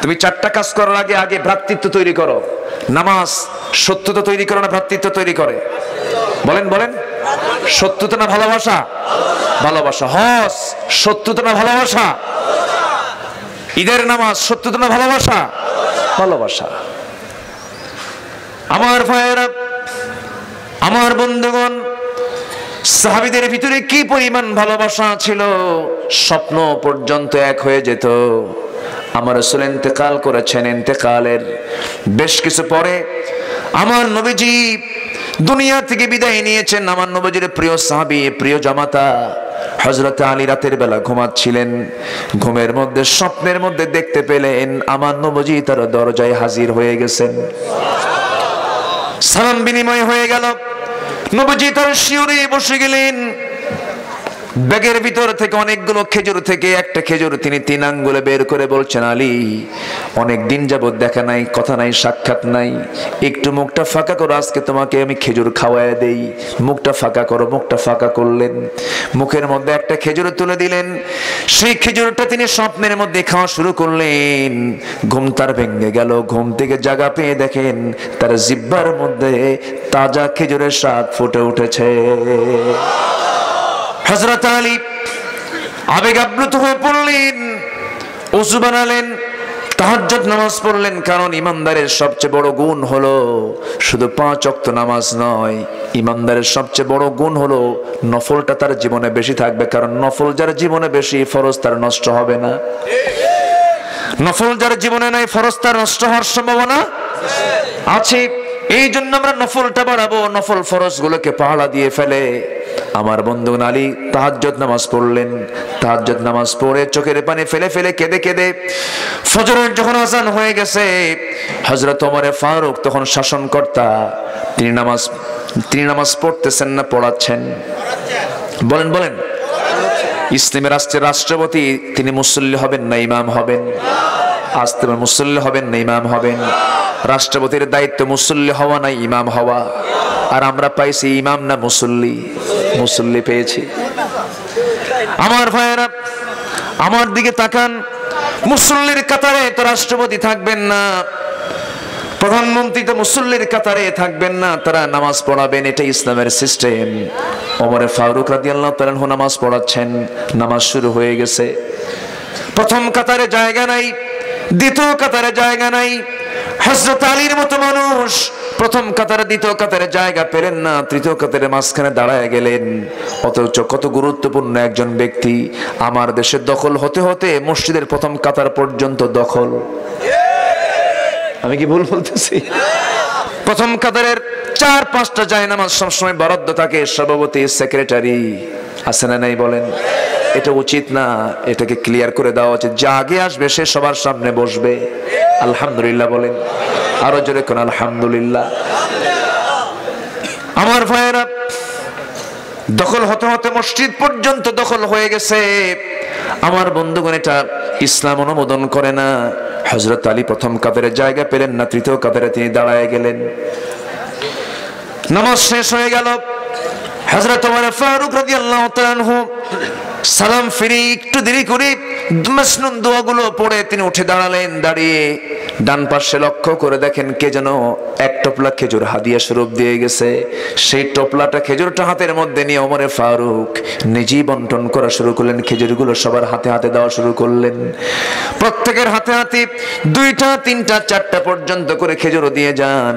তুমি 4টা কাজ করার আগে আগে ভ্রাতৃত্ব তৈরি করো। নামাজ সত্যতা তৈরি করো না ভ্রাতৃত্ব তৈরি করে? বলেন বলেন। সত্যতা না ভালোবাসা? ভালোবাসা। হজ সত্যতা না ভালোবাসা? ঈদের নামাজ সত্যতা না ভালোবাসা? ভালোবাসা। আমার ভাইয়েরা, আমার বন্ধুগণ, সাহাবীদের ভিতরে কি পরিমাণ ভালোবাসা ছিল, স্বপ্ন পর্যন্ত এক হয়ে যেত। আমার রাসূল ইন্তেকাল করেছেন, ইন্তেকালের বেশ কিছু পরে আমার নবীজি দুনিয়া থেকে বিদায় নিয়েছেন। আমার নবীজির প্রিয় সাহাবী, প্রিয় জামাতা হযরত আলী রাতের বেলা ঘুমাচ্ছিলেন। ঘুমের মধ্যে স্বপ্নের মধ্যে দেখতে পেলেন আমার নবীজি তার দরজায় হাজির হয়ে গেছেন। সালাম বিনিময় হয়ে গেল। নবীজি তার শিয়রে বসে গেলেন। ব্যাগের ভিতর থেকে অনেকগুলো খেজুর থেকে একটা খেজুর তিনি 3 আঙ্গুলে বের করে বলছেন, আলী, অনেক দিন যাবত দেখা নাই, কথা নাই, সাক্ষাৎ নাই, একটু মুখটা ফাঁকা করো, আজকে তোমাকে আমি খেজুর খাওয়ায় দেই। মুখটা ফাঁকা করো। মুখটা ফাঁকা করলেন, মুখের মধ্যে একটা খেজুর তুলে দিলেন। সেই খেজুরটা তিনি স্বপ্নের মধ্যে খাওয়া শুরু করলেন। ঘুম তার ভেঙে গেল। ঘুম থেকে জাগা পেয়ে দেখেন তার জিহ্বার মধ্যে তাজা খেজুরের স্বাদ ফুটে উঠেছে। হযরত আলী আবেগ আপ্লুত হয়ে পড়লেন, ওযু বানালেন, তাহাজ্জুদ নামাজ পড়লেন। কারণ ইমানদারের সবচেয়ে বড় গুণ হলো শুধু 5 ওয়াক্ত নামাজ নয়, ইমানদারের সবচেয়ে বড় গুণ হলো নফলটা তার জীবনে বেশি থাকবে। কারণ নফল যার জীবনে বেশি, ফরজ তার নষ্ট হবে না। নফল যার জীবনে নাই, ফরজ তার নষ্ট হওয়ার সম্ভাবনা আছে। এই জন্য আমরা নফলটা বাড়াবো। নফল ফরজ গুলোকে পাহারা দিয়ে ফেলে আমার বন্ধু আলী তাহাজ্জুদ নামাজ পড়লেন। তাহাজ্জুদ নামাজ পড়ে চোখের পানি ফেলে ফেলে কেঁদে কেঁদে ফজরের যখন আযান হয়ে গেছে, হযরত ওমর ফারুক তখন শাসনকর্তা, তিনি নামাজ পড়তেছেন না পড়াচ্ছেন? বলেন বলেন। ইসলামের রাষ্ট্রের রাষ্ট্রপতি তিনি মুসল্লি হবেন না ইমাম হবেন? আজ তিনি মুসল্লি হবেন না ইমাম হবেন? রাষ্ট্রপতির দায়িত্ব মুসল্লি হওয়া না ইমাম হওয়া। আর আমরা পাইছি ইমাম না মুসল্লি? মুসল্লি পেয়েছি। আমার ভাইয়েরা, আমার দিকে তাকান। মুসল্লির কাতারে তো রাষ্ট্রপতি থাকবেন না, প্রধানমন্ত্রী তো মুসল্লির কাতারে থাকবেন না, তারা নামাজ পড়াবেন। এটা ইসলামের সিস্টেম। ওমর ফারুক রাদিয়াল্লাহু তাআলা নামাজ পড়াচ্ছেন। নামাজ শুরু হয়ে গেছে। প্রথম কাতারে জায়গা নাই, দ্বিতীয় কাতারে জায়গা নাই। হযরত আলীর মতো মানুষ প্রথম কাতারে দ্বিতীয় কাতারে জায়গা পেলেন না, তৃতীয় কাতারে মাঝখানে দাঁড়ায় গেলেন। অথচ কত গুরুত্বপূর্ণ একজন ব্যক্তি, আমার দেশে দখল হতে হতে মসজিদের প্রথম কাতার পর্যন্ত দখল। আমি কি ভুল বলতেছি? প্রথম কাতারের 4-5টা জায়নামাজ সবসময় বরাদ্দ থাকে। সভাপতি, সেক্রেটারি আছে না নাই বলেন? এটা উচিত না, এটাকে ক্লিয়ার করে দেওয়া উচিত। যে আগে আসবে সে সবার সামনে বসবে। আলহামদুলিল্লাহ বলেন। আরো জোরে কোন আলহামদুলিল্লাহ। আমার ভাইয়েরা, দখল হতে হতে মসজিদ পর্যন্ত দখল হয়ে গেছে। আমার বন্ধুগণ, এটা ইসলাম অনুমোদন করে না। হযরত আলী প্রথম কাতারে জায়গা পেলেন না, তৃতীয় কাতারে তিনি দাঁড়ায় গেলেন। নামাজ শেষ হয়ে গেল। হযরত ওমর ফারুক রাদিয়াল্লাহু তাআলা আনহু সালাম ফিরে একটু দেরি করে মাসনুন দোয়াগুলো পড়ে তিনি উঠে দাঁড়ালেন। দাঁড়িয়ে ডান পাশে লক্ষ্য করে দেখেন কে যেন এক টপলা খেজুর হাদিয়া স্বরূপ দিয়ে গেছে। সেই টপলাটা খেজুরটা হাতের মধ্যে নিয়ে ওমর ফারুক নিজেই বন্টন করা শুরু করলেন। খেজুরগুলো সবার হাতে হাতে দেওয়া শুরু করলেন। প্রত্যেকের হাতে হাতে 2টা 3টা 4টা পর্যন্ত করে খেজুর দিয়ে যান।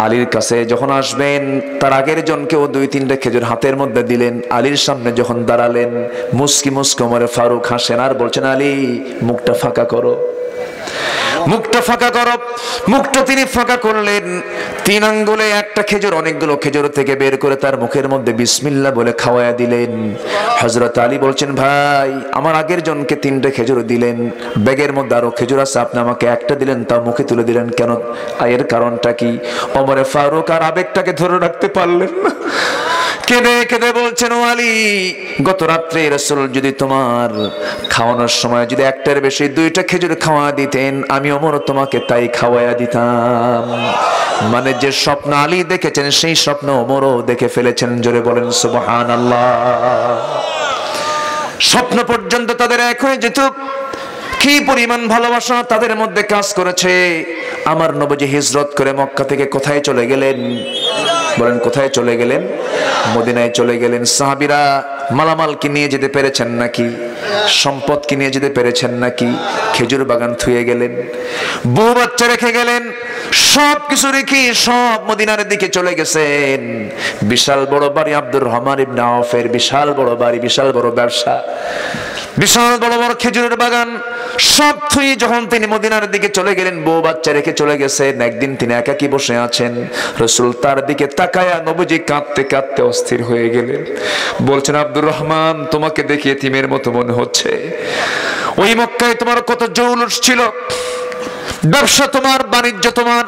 আলীর কাছে যখন আসবেন তার আগের জনকেও 2-3টা খেজুর হাতের মধ্যে দিলেন। আলীর সামনে যখন দাঁড়ালেন মুস্কি মুস্কি ওমর ফারুক হাসেন আর বলছেন, আলী মুখটা ফাঁকা করো, মুখটা ফাঁকা করো। মুখটা তিনি ফাঁকা করলেন। 3 আঙ্গুলে একটা খেজুর অনেকগুলো খেজুর থেকে বের করে তার মুখের মধ্যে বিসমিল্লাহ বলে খাওয়ায়া দিলেন। হযরত আলী বলছেন, ভাই আমার আগের জনকে 3টে খেজুর দিলেন, ব্যাগের মধ্যে আরো খেজুর আছে, আপনি আমাকে একটা দিলেন, তাও মুখে তুলে দিলেন কেন? এর কারণটা কি? ওমর ফারুক আর আবেগটাকে ধরে রাখতে পারলেন না, কেঁদে কেঁদে বলছেন, ও আলী, গত রাত্রে রাসূল যদি তোমার খাওয়ানোর সময় যদি একটার বেশি 2টা খেজুর খাওয়া দিতেন, আমি ওমর তোমাকে তাই খাওয়াইয়া দিতাম। মানে যে স্বপ্ন আলী দেখেছেন সেই স্বপ্ন ওমরও দেখে ফেলেছেন। জোরে বলেন সুবহানাল্লাহ। স্বপ্ন পর্যন্ত তাদের এক হয়ে যেত। কি পরিমাণ ভালোবাসা তাদের মধ্যে কাজ করেছে। আমার নবীজি হিজরত করে মক্কা থেকে কোথায় চলে গেলেন? বলেন কোথায় চলে গেলেন? মদিনায় চলে গেলেন। সাহাবীরা মালামাল কি নিয়ে যেতে পেরেছেন নাকি? সম্পদ কি নিয়ে যেতে পেরেছেন নাকি? খেজুর বাগান থুয়ে গেলেন, বউ বাচ্চা রেখে গেলেন, সব কিছু রেখে সব মদিনার দিকে চলে গেছেন। বিশাল বড় বাড়ি আব্দুর রহমান ইবনে আওফের, বিশাল বড় বাড়ি, বিশাল বড় ব্যবসা, বিশাল বড় বড় খেজুরের বাগান, সব থুয়ে যখন তিনি মদিনার দিকে চলে গেলেন, বউ বাচ্চা রেখে চলে গেছেন। একদিন তিনি একাকী বসে আছেন। রাসূল তার দিকে তাকায়া নবীজি কাঁদতে কাঁদতে অস্থির হয়ে গেলেন। বলছেন, আব্দুর রহমান, তোমাকে দেখে এতিমের মতো মনে হচ্ছে। ওই মক্কায় তোমার কত জৌলুস ছিল, ব্যবসা তোমার, বাণিজ্য তোমার,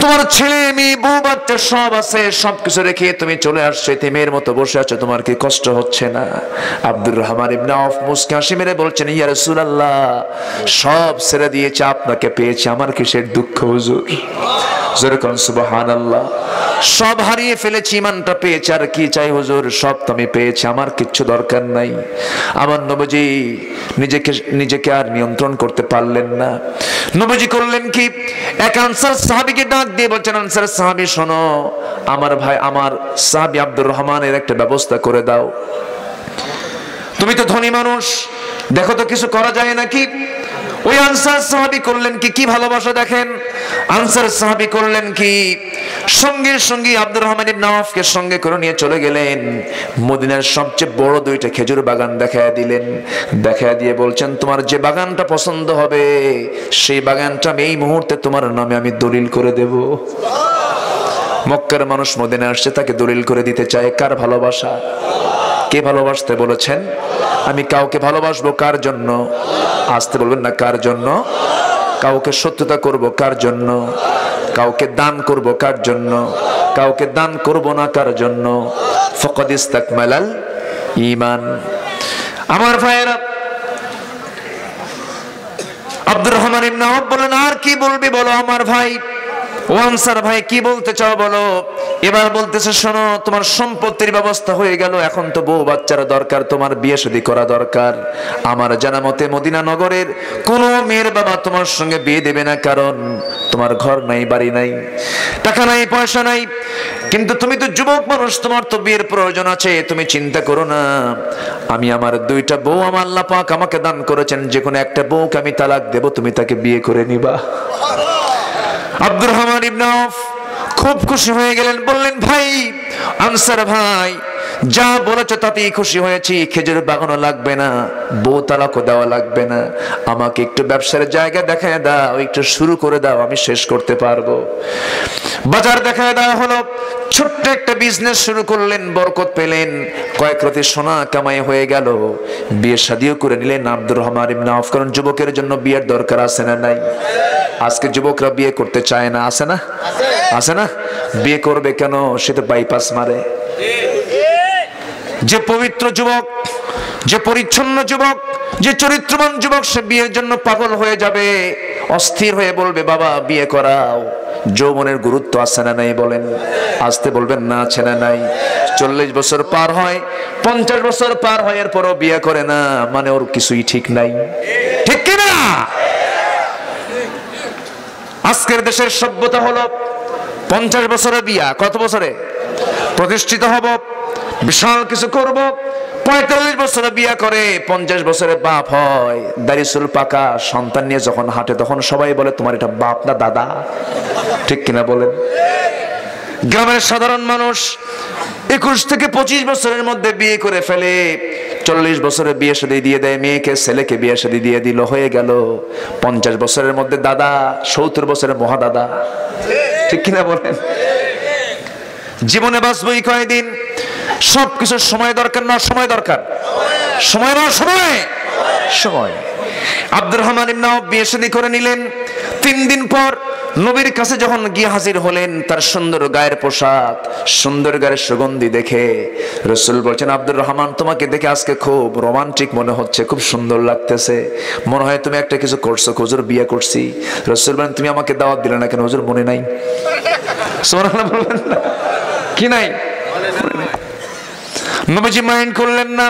তোমার ছেলে মেয়ে বউ বাচ্চা সব আছে, সবকিছু রেখে তুমি চলে আসছো, এতিমের মতো বসে আছো, তোমার কি কষ্ট হচ্ছে না? আব্দুর রহমান ইবনে আওফ মুস্কি হাসি মেরে বলছেন, ইয়া রাসূলুল্লাহ, সব ছেড়ে দিয়েছে, আপনাকে পেয়েছি, আমার কিসের দুঃখ হুজুর? জোরে কোন সুবহানাল্লাহ। সব হারিয়ে ফেলেছি, ইমানটা পেয়েছি, আর কি চাই হুজুর? সব তো আমি পেয়েছি, আমার কিচ্ছু দরকার নাই। আমার নবীজি নিজেকে আর নিয়ন্ত্রণ করতে পারলেন না। নবীজি করলেন কি, এক আনসার সাহাবীকে ডাক দিয়ে বলছেন, আনসার সাহাবী শোনো, আমার ভাই, আমার সাহাবী আব্দুর রহমানের একটা ব্যবস্থা করে দাও। তুমি তো ধনী মানুষ, দেখো তো কিছু করা যায় নাকি? ওই আনসার সাহাবী করলেন কি, কি ভালোবাসা দেখেন। আনসার সাহাবী করলেন কি, সঙ্গে সঙ্গে আব্দুর রহমান ইবনে আওফকে সঙ্গে করে নিয়ে চলে গেলেন। মদিনার সবচেয়ে বড় 2টা খেজুর বাগান দেখায় দিলেন। দেখায় দিয়ে বলছেন, তোমার যে বাগানটা পছন্দ হবে সেই বাগানটা আমি এই মুহূর্তে তোমার নামে আমি দলিল করে দেব। মক্কার মানুষ মদিনায় আসছে, তাকে দলিল করে দিতে চায়। কার ভালোবাসা? কে ভালোবাসতে বলেছেন? আমি কাউকে ভালোবাসবো কার জন্য? আসতে বলবেন না, কার জন্য? কাউকে শত্রুতা করব কার জন্য? কাউকে দান করব কার জন্য? কাউকে দান করব না কার জন্য? ফাকাদ ইস্তাকমালাল ঈমান। আমার ভাইয়েরা, আব্দুর রহমান ইবনে আওফ বলেন, আর কি বলবি বলো আমার ভাই। ও আনসার ভাই, কি বলতে চাও বলো। এবার বলতেছে, শোনো, তোমার সম্পত্তির ব্যবস্থা হয়ে গেল, এখন তো বউ বাচ্চারা দরকার, তোমার বিয়ে শাদী করা দরকার। আমার জানা মতে মদিনা নগরের কোনো মেয়ের বাবা তোমার সঙ্গে বিয়ে দেবে না, কারণ তোমার ঘর নাই, বাড়ি নাই, টাকা নাই, পয়সা নাই। কিন্তু তুমি তো যুবক মানুষ, তোমার তো বিয়ের প্রয়োজন আছে, তুমি চিন্তা করো না। আমি আমার 2টা বউ আমার আল্লাহ পাক আমাকে দান করেছেন, যে কোনো একটা বউকে আমি তালাক দেব, তুমি তাকে বিয়ে করে নিবা। আব্দুর রহমান ইবনে আওফ খুব খুশি হয়ে গেলেন। বললেন, ভাই আনসার ভাই, যা বলেছো তাতেই খুশি হয়েছি। খেজুর বাগানও লাগবে না, বউ তালাকও দেওয়া লাগবে না, আমাকে একটু ব্যবসার জায়গা দেখায় দাও, একটু শুরু করে দাও, আমি শেষ করতে পারবো। বাজার দেখায় দেওয়া হলো, ছোট্ট একটা বিজনেস শুরু করলেন, বরকত পেলেন, কয়েক রাতে সোনা কামাই হয়ে গেল। বিয়ে শাদিও করে নিলেন আব্দুর রহমান ইবনে আওফ। কারণ যুবকের জন্য বিয়ের দরকার আছে না নাই? আজকে যুবকরা বিয়ে করতে চায় না, আছে না? আছে না? বিয়ে করবে কেন? সে তো বাইপাস মারে। যে পবিত্র যুবক, যে পরিচ্ছন্ন যুবক, যে চরিত্রবান যুবক, সে বিয়ের জন্য পাগল হয়ে যাবে, অস্থির হয়ে বলবে, বাবা বিয়ে করাও। যৌবনের গুরুত্ব আছে না নাই বলেন? আসতে বলবেন না, আছে না নাই? 40 বছর পার হয়, 50 বছর পার হয়, এরপরও বিয়ে করে না, মানে ওর কিছুই ঠিক নাই। ঠিক কিনা? আজকের দেশের সভ্যতা হলো 50 বছরে বিয়া। কত বছরে প্রতিষ্ঠিত হব, বিশাল কিছু করব, 45 বছরে বিয়ে করে, 50 বছরে বাপ হয়, দাড়ি চুল পাকা, সন্তান নিয়ে যখন হাঁটে তখন সবাই বলে তোমার এটা বাপ না দাদা, ঠিক কিনা বলেন? গ্রামের সাধারণ মানুষ 21 থেকে 25 বছরের মধ্যে বিয়ে করে ফেলে, 40 বছরে বিয়ে শাদী দিয়ে দেয় মেয়েকে, ছেলেকে বিয়ে শাদী দিয়ে দিল, হয়ে গেল 50 বছরের মধ্যে দাদা, 70 বছরের মহাদাদা, ঠিক কিনা বলেন? জীবনে বাঁচবই কয়দিন? সবকিছুর সময় দরকার না সময় দরকার? সময় না সময় সময়। আব্দুর রহমান ইবনে আওফ বিয়ে শাদী করে নিলেন। 3 দিন পর নবীর কাছে যখন গিয়ে হাজির হলেন, তার সুন্দর গায়ের পোশাক, সুন্দর গায়ের সুগন্ধি দেখে রাসূল বলছেন, আব্দুর রহমান তোমাকে দেখে আজকে খুব রোমান্টিক মনে হচ্ছে, খুব সুন্দর লাগতেছে, মনে হয় তুমি একটা কিছু করছো। হুজুর বিয়ে করছি। রাসূল বলেন, তুমি আমাকে দাওয়াত দিলে না কেন? হুজুর মনে নাই। সুবহানাল্লাহ বলবেন না? কি নাই? নবীজি মাইন্ড করলেন না।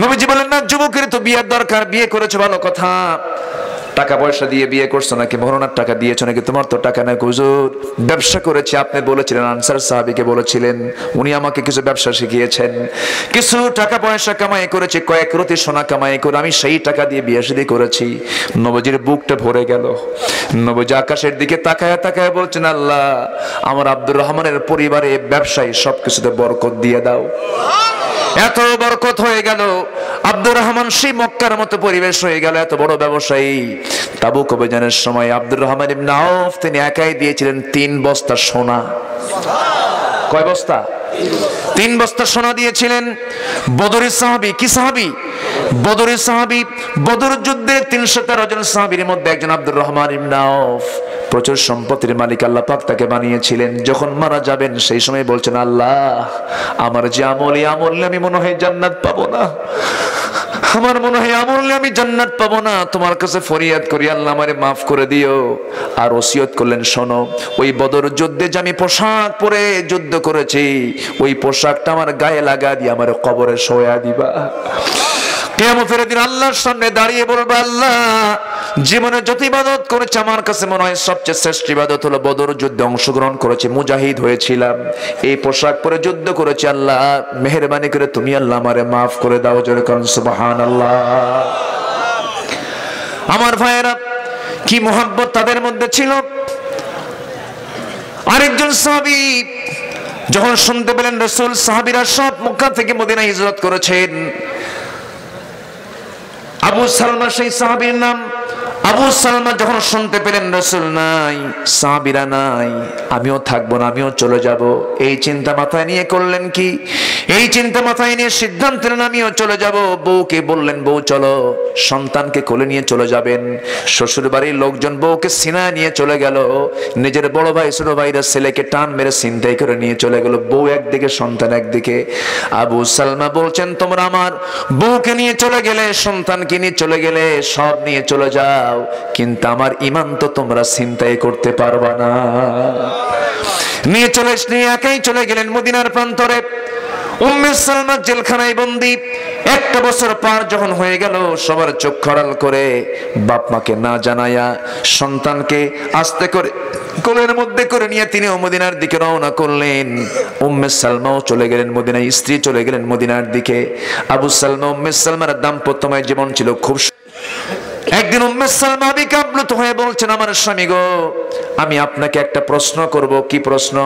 নবীজি বলেন, না যুবকের তো বিয়ের দরকার, বিয়ে করেছো ভালো কথা, টাকা পয়সা দিয়ে বিয়ে করছো নাকি? মহরণার টাকা দিয়েছো নাকি? তোমার তো টাকা নাই। হুজুর ব্যবসা করেছি। আপনি বলেছিলেন, আনসার সাহাবীকে বলেছিলেন, উনি আমাকে কিছু ব্যবসা শিখিয়েছেন, কিছু টাকা পয়সা কামাই করেছি, কয়েক রতি সোনা কামাই করে আমি সেই টাকা দিয়ে বিয়ে শাদী করেছি। নবীজির বুকটা ভরে গেল। নবীজি আকাশের দিকে তাকায় তাকায় বলছেন, আল্লাহ আমার আব্দুর রহমানের পরিবারে ব্যবসায় সবকিছুতে বরকত দিয়ে দাও। এত বরকত হয়ে গেল, আব্দুর রহমান সেই মক্কার মতো পরিবেশ হয়ে গেল, এত বড় ব্যবসায়ী। তাবুক অভিযানের সময় আব্দুর রহমান ইবনে আওফ তিনি একাই দিয়েছিলেন 3 বস্তা সোনা। কয় বস্তা? 3 বস্তা সোনা দিয়েছিলেন। বদরের সাহাবী, কি সাহাবী? বদরের সাহাবী। বদর যুদ্ধে 313 জন সাহাবীর মধ্যে একজন আব্দুর রহমান ইবনে আওফ। প্রচুর সম্পত্তির মালিক আল্লাহ পাক তাকে বানিয়েছিলেন। যখন মারা যাবেন সেই সময় বলছেন, আল্লাহ আমার যে আমল, এই আমলে আমি মনে হয় জান্নাত পাবো না, আমার মনে হয় আমলে আমি জান্নাত পাবো না, তোমার কাছে ফরিয়াদ করি আল্লাহ আমারে মাফ করে দিও। আর ওসিয়ত করলেন, শোনো ওই বদর যুদ্ধে যে আমি পোশাক পরে যুদ্ধ করেছি, ওই পোশাকটা আমার গায়ে লাগা দিয়ে আমার কবরে শোয়া দিবা। কিয়ামতের দিন আল্লাহর সামনে দাঁড়িয়ে বলবো, আল্লাহ জীবনে যত ইবাদত করেছে আমার কাছে মনে হয় সবচেয়ে শ্রেষ্ঠ ইবাদত হলো বদর যুদ্ধে অংশগ্রহণ করেছি, মুজাহিদ হয়েছিলাম, এই পোশাক পরে যুদ্ধ করেছি, আল্লাহ মেহেরবানি করে তুমি আল্লাহ আমারে মাফ করে দাও। জোরে করুন সুবহানাল্লাহ। আমার ভাইয়েরা, কি মোহাব্বত তাদের মধ্যে ছিল। আরেকজন সাহাবী যখন শুনতে পেলেন রাসূল সাহাবীরা সব মক্কা থেকে মদিনায় হিজরত করেছেন, আবু সালমা সেই সাহাবীর নাম। আবু সালমা যখন শুনতে পেলেন রাসূল নাই, সাহাবীরা নাই, আমিও থাকবো না, আমিও চলে যাব, এই চিন্তা মাথায় নিয়ে করলেন কি? এই চিন্তা মাথায় নিয়ে সিদ্ধান্ত নিলেন আমিও চলে যাব। বউকে বললেন, বউ চলো, সন্তানকে কোলে নিয়ে চলে যাবেন। শ্বশুর বাড়ির লোকজন বউকে সিনায় নিয়ে চলে গেল। নিজের বড় ভাই ছোট ভাইরা ছেলেকে টান মেরে ছিনতাই করে নিয়ে চলে গেল। বউ একদিকে, সন্তান একদিকে। আবু সালমা বলছেন, তোমরা আমার বউকে নিয়ে চলে গেলে, সন্তানকে নিয়ে চলে গেলে, সব নিয়ে চলে যাও, কিন্তু আমার ঈমান তো তোমরা ছিনতাই করতে পারবা না। নিয়ে একাই চলে গেলেন মদিনার প্রান্তরে। উম্মে সালমা জেলখানায় বন্দী। 1 বছর পার যখন হয়ে গেল, সবার চোখ খরাল করে বাপ মাকে না জানায়া সন্তানকে আস্তে করে কোলের মধ্যে করে নিয়ে তিনিও মদিনার দিকে রওনা করলেন। উম্মে সালমাও চলে গেলেন মদিনায়, স্ত্রী চলে গেলেন মদিনার দিকে। আবু সালমা উম্মে সালমার দাম্পত্যময় জীবন ছিল খুব। একদিন উম্মে সালমা বিকাব্লত হয়ে বলছেন, আমার স্বামী গো, আমি আপনাকে একটা প্রশ্ন করব। কি প্রশ্ন?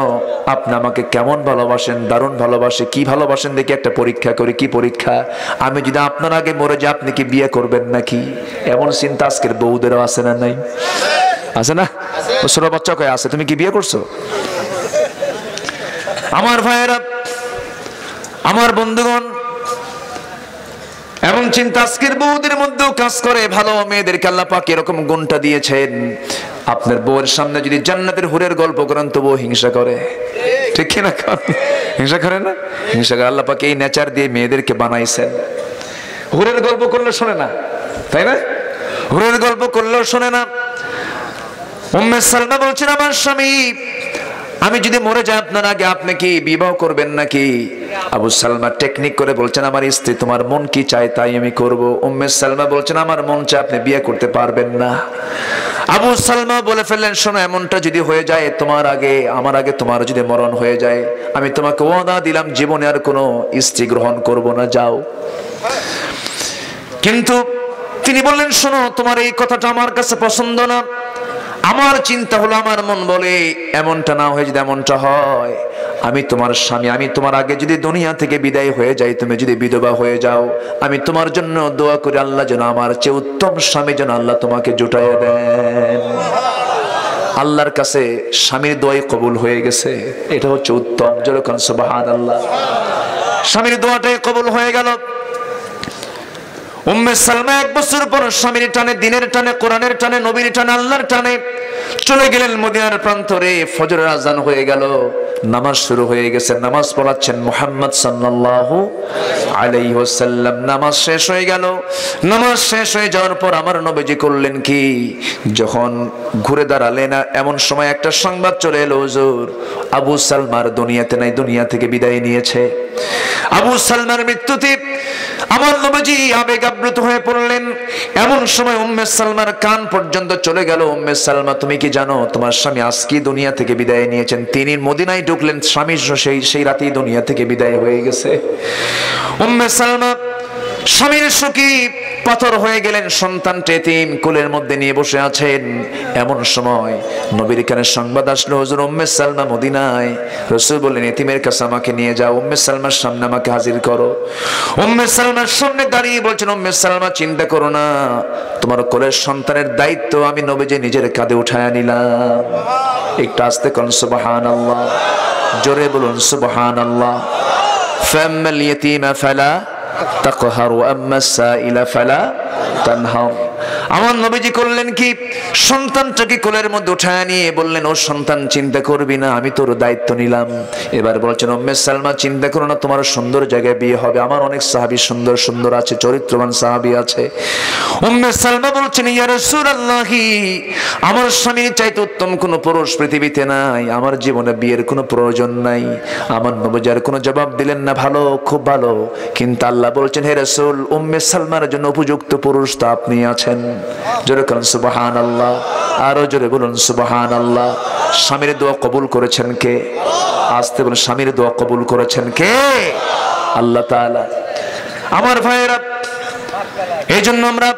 আপনি আমাকে কেমন ভালোবাসেন? দারুণ ভালোবাসে। কি ভালোবাসেন দেখি একটা পরীক্ষা করি। কি পরীক্ষা? আমি যদি আপনার আগে মরে যাই, আপনি কি বিয়ে করবেন নাকি? এমন চিন্তা আজকের বউদেরও আছে না নাই? আছে না? ছোট বাচ্চা কয়ে আছে, তুমি কি বিয়ে করছো? আমার ভাইয়েরা, আমার বন্ধুগণ, এমন চিন্তা আজকের বউদের মধ্যেও কাজ করে। ভালো মেয়েদেরকে আল্লাহ পাক এরকম গুণটা দিয়েছেন। আপনার বউয়ের সামনে যদি জান্নাতের হুরের গল্প করেন তো বউ হিংসা করে, ঠিক কিনা? হিংসা করে না? হিংসা করে। আল্লাহ পাক এই নেচার দিয়ে মেয়েদেরকে বানাইছেন। হুরের গল্প করলে শোনে না, তাই না? হুরের গল্প করলেও শোনে না। উম্মে সালমা বলছেন, আমার স্বামী আমি যদি মরে যাই আপনার আগে, আপনি কি বিবাহ করবেন নাকি? আবু সালমা টেকনিক করে বলছেন, আমার স্ত্রী তোমার মন কি চায় তাই আমি করব। উম্মে সালমা বলছেন, আমার মন চায় আপনি বিয়ে করতে পারবেন না। আবু সালমা বলে ফেললেন, শোনো, এমনটা যদি হয়ে যায় তোমার আগে আমার আগে তোমার যদি মরণ হয়ে যায়, আমি তোমাকে ওয়াদা দিলাম জীবনে আর কোনো স্ত্রী গ্রহণ করব না, যাও। কিন্তু তিনি বললেন, শোনো, তোমার এই কথাটা আমার কাছে পছন্দ না। আমার চিন্তা হলো, আমার মন বলে এমনটা না হয়ে যদি এমনটা হয়, আমি তোমার স্বামী, আমি তোমার আগে যদি দুনিয়া থেকে বিদায় হয়ে যাই, তুমি যদি বিধবা হয়ে যাও, আমি তোমার জন্য দোয়া করি আল্লাহ যেন আমার চেয়ে উত্তম স্বামী যেন আল্লাহ তোমাকে জুটাইয়া দেন। আল্লাহর কাছে স্বামীর দোয়াই কবুল হয়ে গেছে, এটা হচ্ছে উত্তম। যেরকম সুবহানাল্লাহ, স্বামীর দোয়াটাই কবুল হয়ে গেল। উম্মে সালমা 1 বছর পর স্বামীর টানে, দিনের টানে, কোরআনের টানে, নবীর টানে, আল্লাহর টানে চলে গেলেন মদিনার প্রান্তরে। ফজরের আজান হয়ে গেল, নামাজ শুরু হয়ে গেছে, নামাজ পড়াচ্ছেন মুহাম্মদ সাল্লাল্লাহু আলাইহি ওয়াসাল্লাম। নামাজ শেষ হয়ে গেল। নামাজ শেষ হয়ে যাওয়ার পর আমার নবীজি করলেন কি, যখন ঘুরে দাঁড়ালেন, এমন সময় একটা সংবাদ চলে এলো, হুজুর আবু সালমার দুনিয়াতে নাই, দুনিয়া থেকে বিদায় নিয়েছে। আবু সালমার মৃত্যুতে আমার নবীজি আবেগ আপ্লুত হয়ে পড়লেন। এমন সময় উম্মে সালমার কান পর্যন্ত চলে গেল, উম্মে সালমা, তুমি কি জানো তোমার স্বামী আজকে দুনিয়া থেকে বিদায় নিয়েছেন? তিনি মদিনায় ঢুকলেন, স্বামীর সেই রাতেই দুনিয়া থেকে বিদায় হয়ে গেছে। উম্মে সালমা স্বামীর শোকে পাথর হয়ে গেলেন, সন্তানটা এতিম, কোলের মধ্যে নিয়ে বসে আছেন। এমন সময় নবীর কানে সংবাদ আসলো, হুজুর উম্মে সালমা মদিনায়। রাসূল বললেন, এতিমের কাছে আমাকে নিয়ে যাও, উম্মে সালমার সামনে আমাকে হাজির করো। উম্মে সালমার সামনে দাঁড়িয়ে বলছেন, উম্মে সালমা, চিন্তা করো না, তোমার কোলের সন্তানের দায়িত্ব আমি নবীজি নিজের কাঁধে উঠায় নিলাম। একটু আস্তে করুন সুবহানাল্লাহ, জোরে বলুন সুবহানাল্লাহ। ফাম্মাল ইয়াতীমা ফালা তাকহার আম্মা সাইলা ফালা তানহার। আমার নবীজি করলেন কি, সন্তানটাকে কোলের মধ্যে উঠায় নিয়ে বললেন, ও সন্তান, চিন্তা করবি না, আমি তোর দায়িত্ব নিলাম। এবার বলছেন, উম্মে সালমা, চিন্তা করো না, তোমার সুন্দর জায়গায় বিয়ে হবে, আমার অনেক সাহাবী সুন্দর সুন্দর আছে, চরিত্রবান সাহাবী আছে। উম্মে সালমা বলছেন, ইয়া রাসূলুল্লাহ, আমার স্বামীর চাইতে উত্তম কোনো পুরুষ পৃথিবীতে নাই, আমার জীবনে বিয়ের কোনো প্রয়োজন নাই। আমার নবীজি আর কোনো জবাব দিলেন না, ভালো, খুব ভালো। কিন্তু আল্লাহ বলছেন, হে রাসূল, উম্মে সালমার জন্য উপযুক্ত পুরুষ তো আপনি আছেন। জোরে বলুন সুবহানাল্লাহ, আরো জোরে বলুন সুবহানাল্লাহ। স্বামীর দোয়া কবুল করেছেন কে? আস্তে বলুন, স্বামীর দোয়া কবুল করেছেন কে? আল্লাহ তাআলা। আমার ভাইয়েরা, এই জন্য আমরা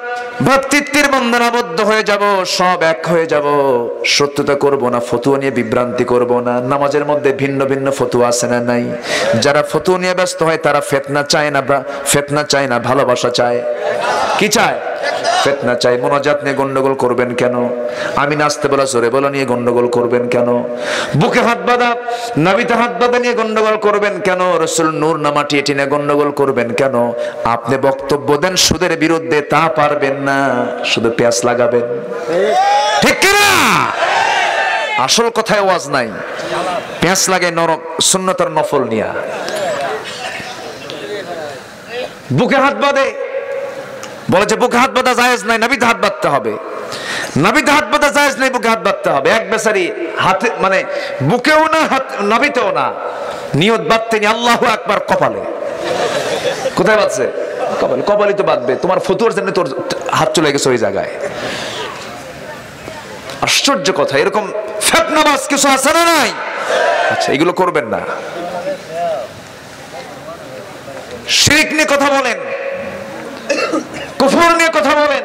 ভক্তিত্বের বন্ধনে আবদ্ধ হয়ে যাব, সব এক হয়ে যাব, সত্যতা করব না, ফতুয়া নিয়ে বিভ্রান্তি করব না। নামাজের মধ্যে ভিন্ন ভিন্ন ফতুয়া আছে না নাই? যারা ফতুয়া নিয়ে ব্যস্ত হয় তারা ফিতনা চায় না, ফিতনা চায় না, ভালোবাসা চায়। কি চায়? ফিতনা চাই। মুনাজাত নিয়ে গন্ডগোল করবেন কেন? আমি নাচতে বলা জোরে বলা নিয়ে গন্ডগোল করবেন কেন? বুকে হাত বাঁধা, নাভিতে হাত বাঁধা নিয়ে গন্ডগোল করবেন কেন? রাসূল নূর নামা টিয়ে নিয়ে গন্ডগোল করবেন কেন? আপনি বক্তব্য দেন সুদের বিরুদ্ধে, তা পারবেন না, শুধু পেঁয়াজ লাগাবেন। ঠিক কিনা? আসল কথায় ওয়াজ নাই, পেঁয়াজ লাগে নরম সুন্নতের নফল নিয়া। বুকে হাত বাঁধে বলে যে বুকে হাত বাঁধা জায়েজ নাই, নাভিতে হাত বাঁধতে হবে। নাভিতে হাত বাঁধা জায়েজ নাই, বুকে হাত বাঁধতে হবে। এক বেচারি হাতে, মানে বুকেও না, হাত নাভিতেও না, নিয়ত বাঁধতে নি আল্লাহু আকবার কপালে। কোথায় বাঁধছে? কপালে। কপালই তো বাঁধবে, তোমার ফতুয়ার জন্য তোর হাত চলে গেছে ওই জায়গায়। আশ্চর্য কথা, এরকম ফিতনাবাজ কিছু আছে না নাই? আচ্ছা, এগুলো করবেন না। শিরক নিয়ে কথা বলেন, কুফর নিয়ে কথা বলেন,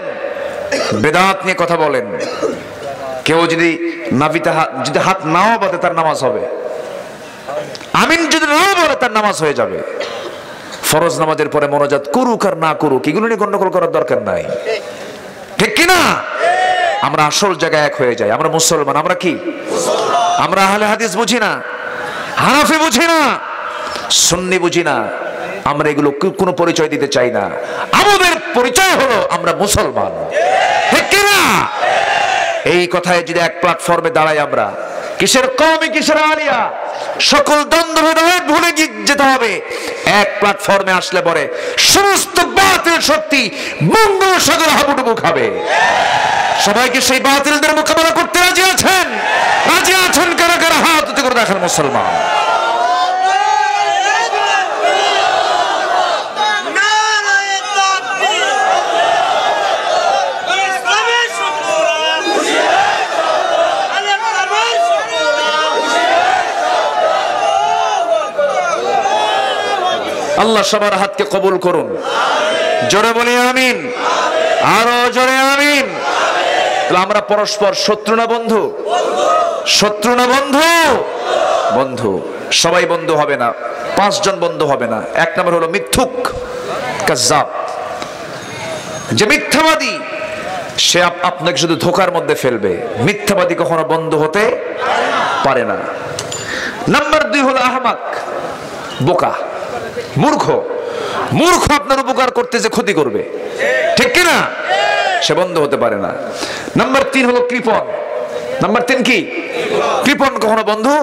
বেদাত নিয়ে কথা বলেন। কেউ যদি নাভিতে যদি হাত নাও বাঁধে তার নামাজ হবে, আমিন যদি নাও বলে তার নামাজ হয়ে যাবে। ফরজ নামাজের পরে মোনাজাত করুক আর না করুক, এগুলো নিয়ে গন্ডগোল করার দরকার নাই। ঠিক কিনা? আমরা আসল জায়গায় এক হয়ে যাই। আমরা মুসলমান। আমরা কি? আমরা আহলে হাদিস বুঝি না, হানাফি বুঝি না, সুন্নি বুঝি না। আমরা এগুলো কোনো পরিচয় দিতে চাই না। আমাদের পরিচয় হলো আমরা মুসলমান। ঠিক কিনা? এই কথায় যদি এক প্ল্যাটফর্মে দাঁড়াই, আমরা কিসের কওমি, কিসের আলিয়া, সকল দ্বন্দ্ব ভেদাভেদ ভুলে যেতে হবে। এক প্ল্যাটফর্মে আসলে পরে সমস্ত বাতিল শক্তি বঙ্গোপসাগর হাবুডুবু খাবে। সবাইকে সেই বাতিলদের মোকাবেলা করতে রাজি আছেন? রাজি আছেন কারা কারা? হাত উঁচু করে দেখেন মুসলমান। আল্লাহ সবার হাতকে কবুল করুন, জোরে বলি আমিন, আরো জোরে আমিন। তাহলে আমরা পরস্পর শত্রু না বন্ধু? শত্রু না বন্ধু? বন্ধু। সবাই বন্ধু হবে না, 5 জন বন্ধু হবে না। 1 নম্বর হলো মিথ্যুক, কাজ্জাব, যে মিথ্যাবাদী, সে আপনাকে শুধু ধোকার মধ্যে ফেলবে। মিথ্যাবাদী কখনো বন্ধু হতে পারে না। নাম্বার 2 হলো আহমাক, বোকা, মূর্খ। মূর্খ আপনার উপকার করতে যে ক্ষতি করবে, ঠিক কিনা? সে বন্ধু হতে পারে না। নাম্বার 3 হলো কৃপণ। নাম্বার 3 কি? কৃপণ কখনো বন্ধু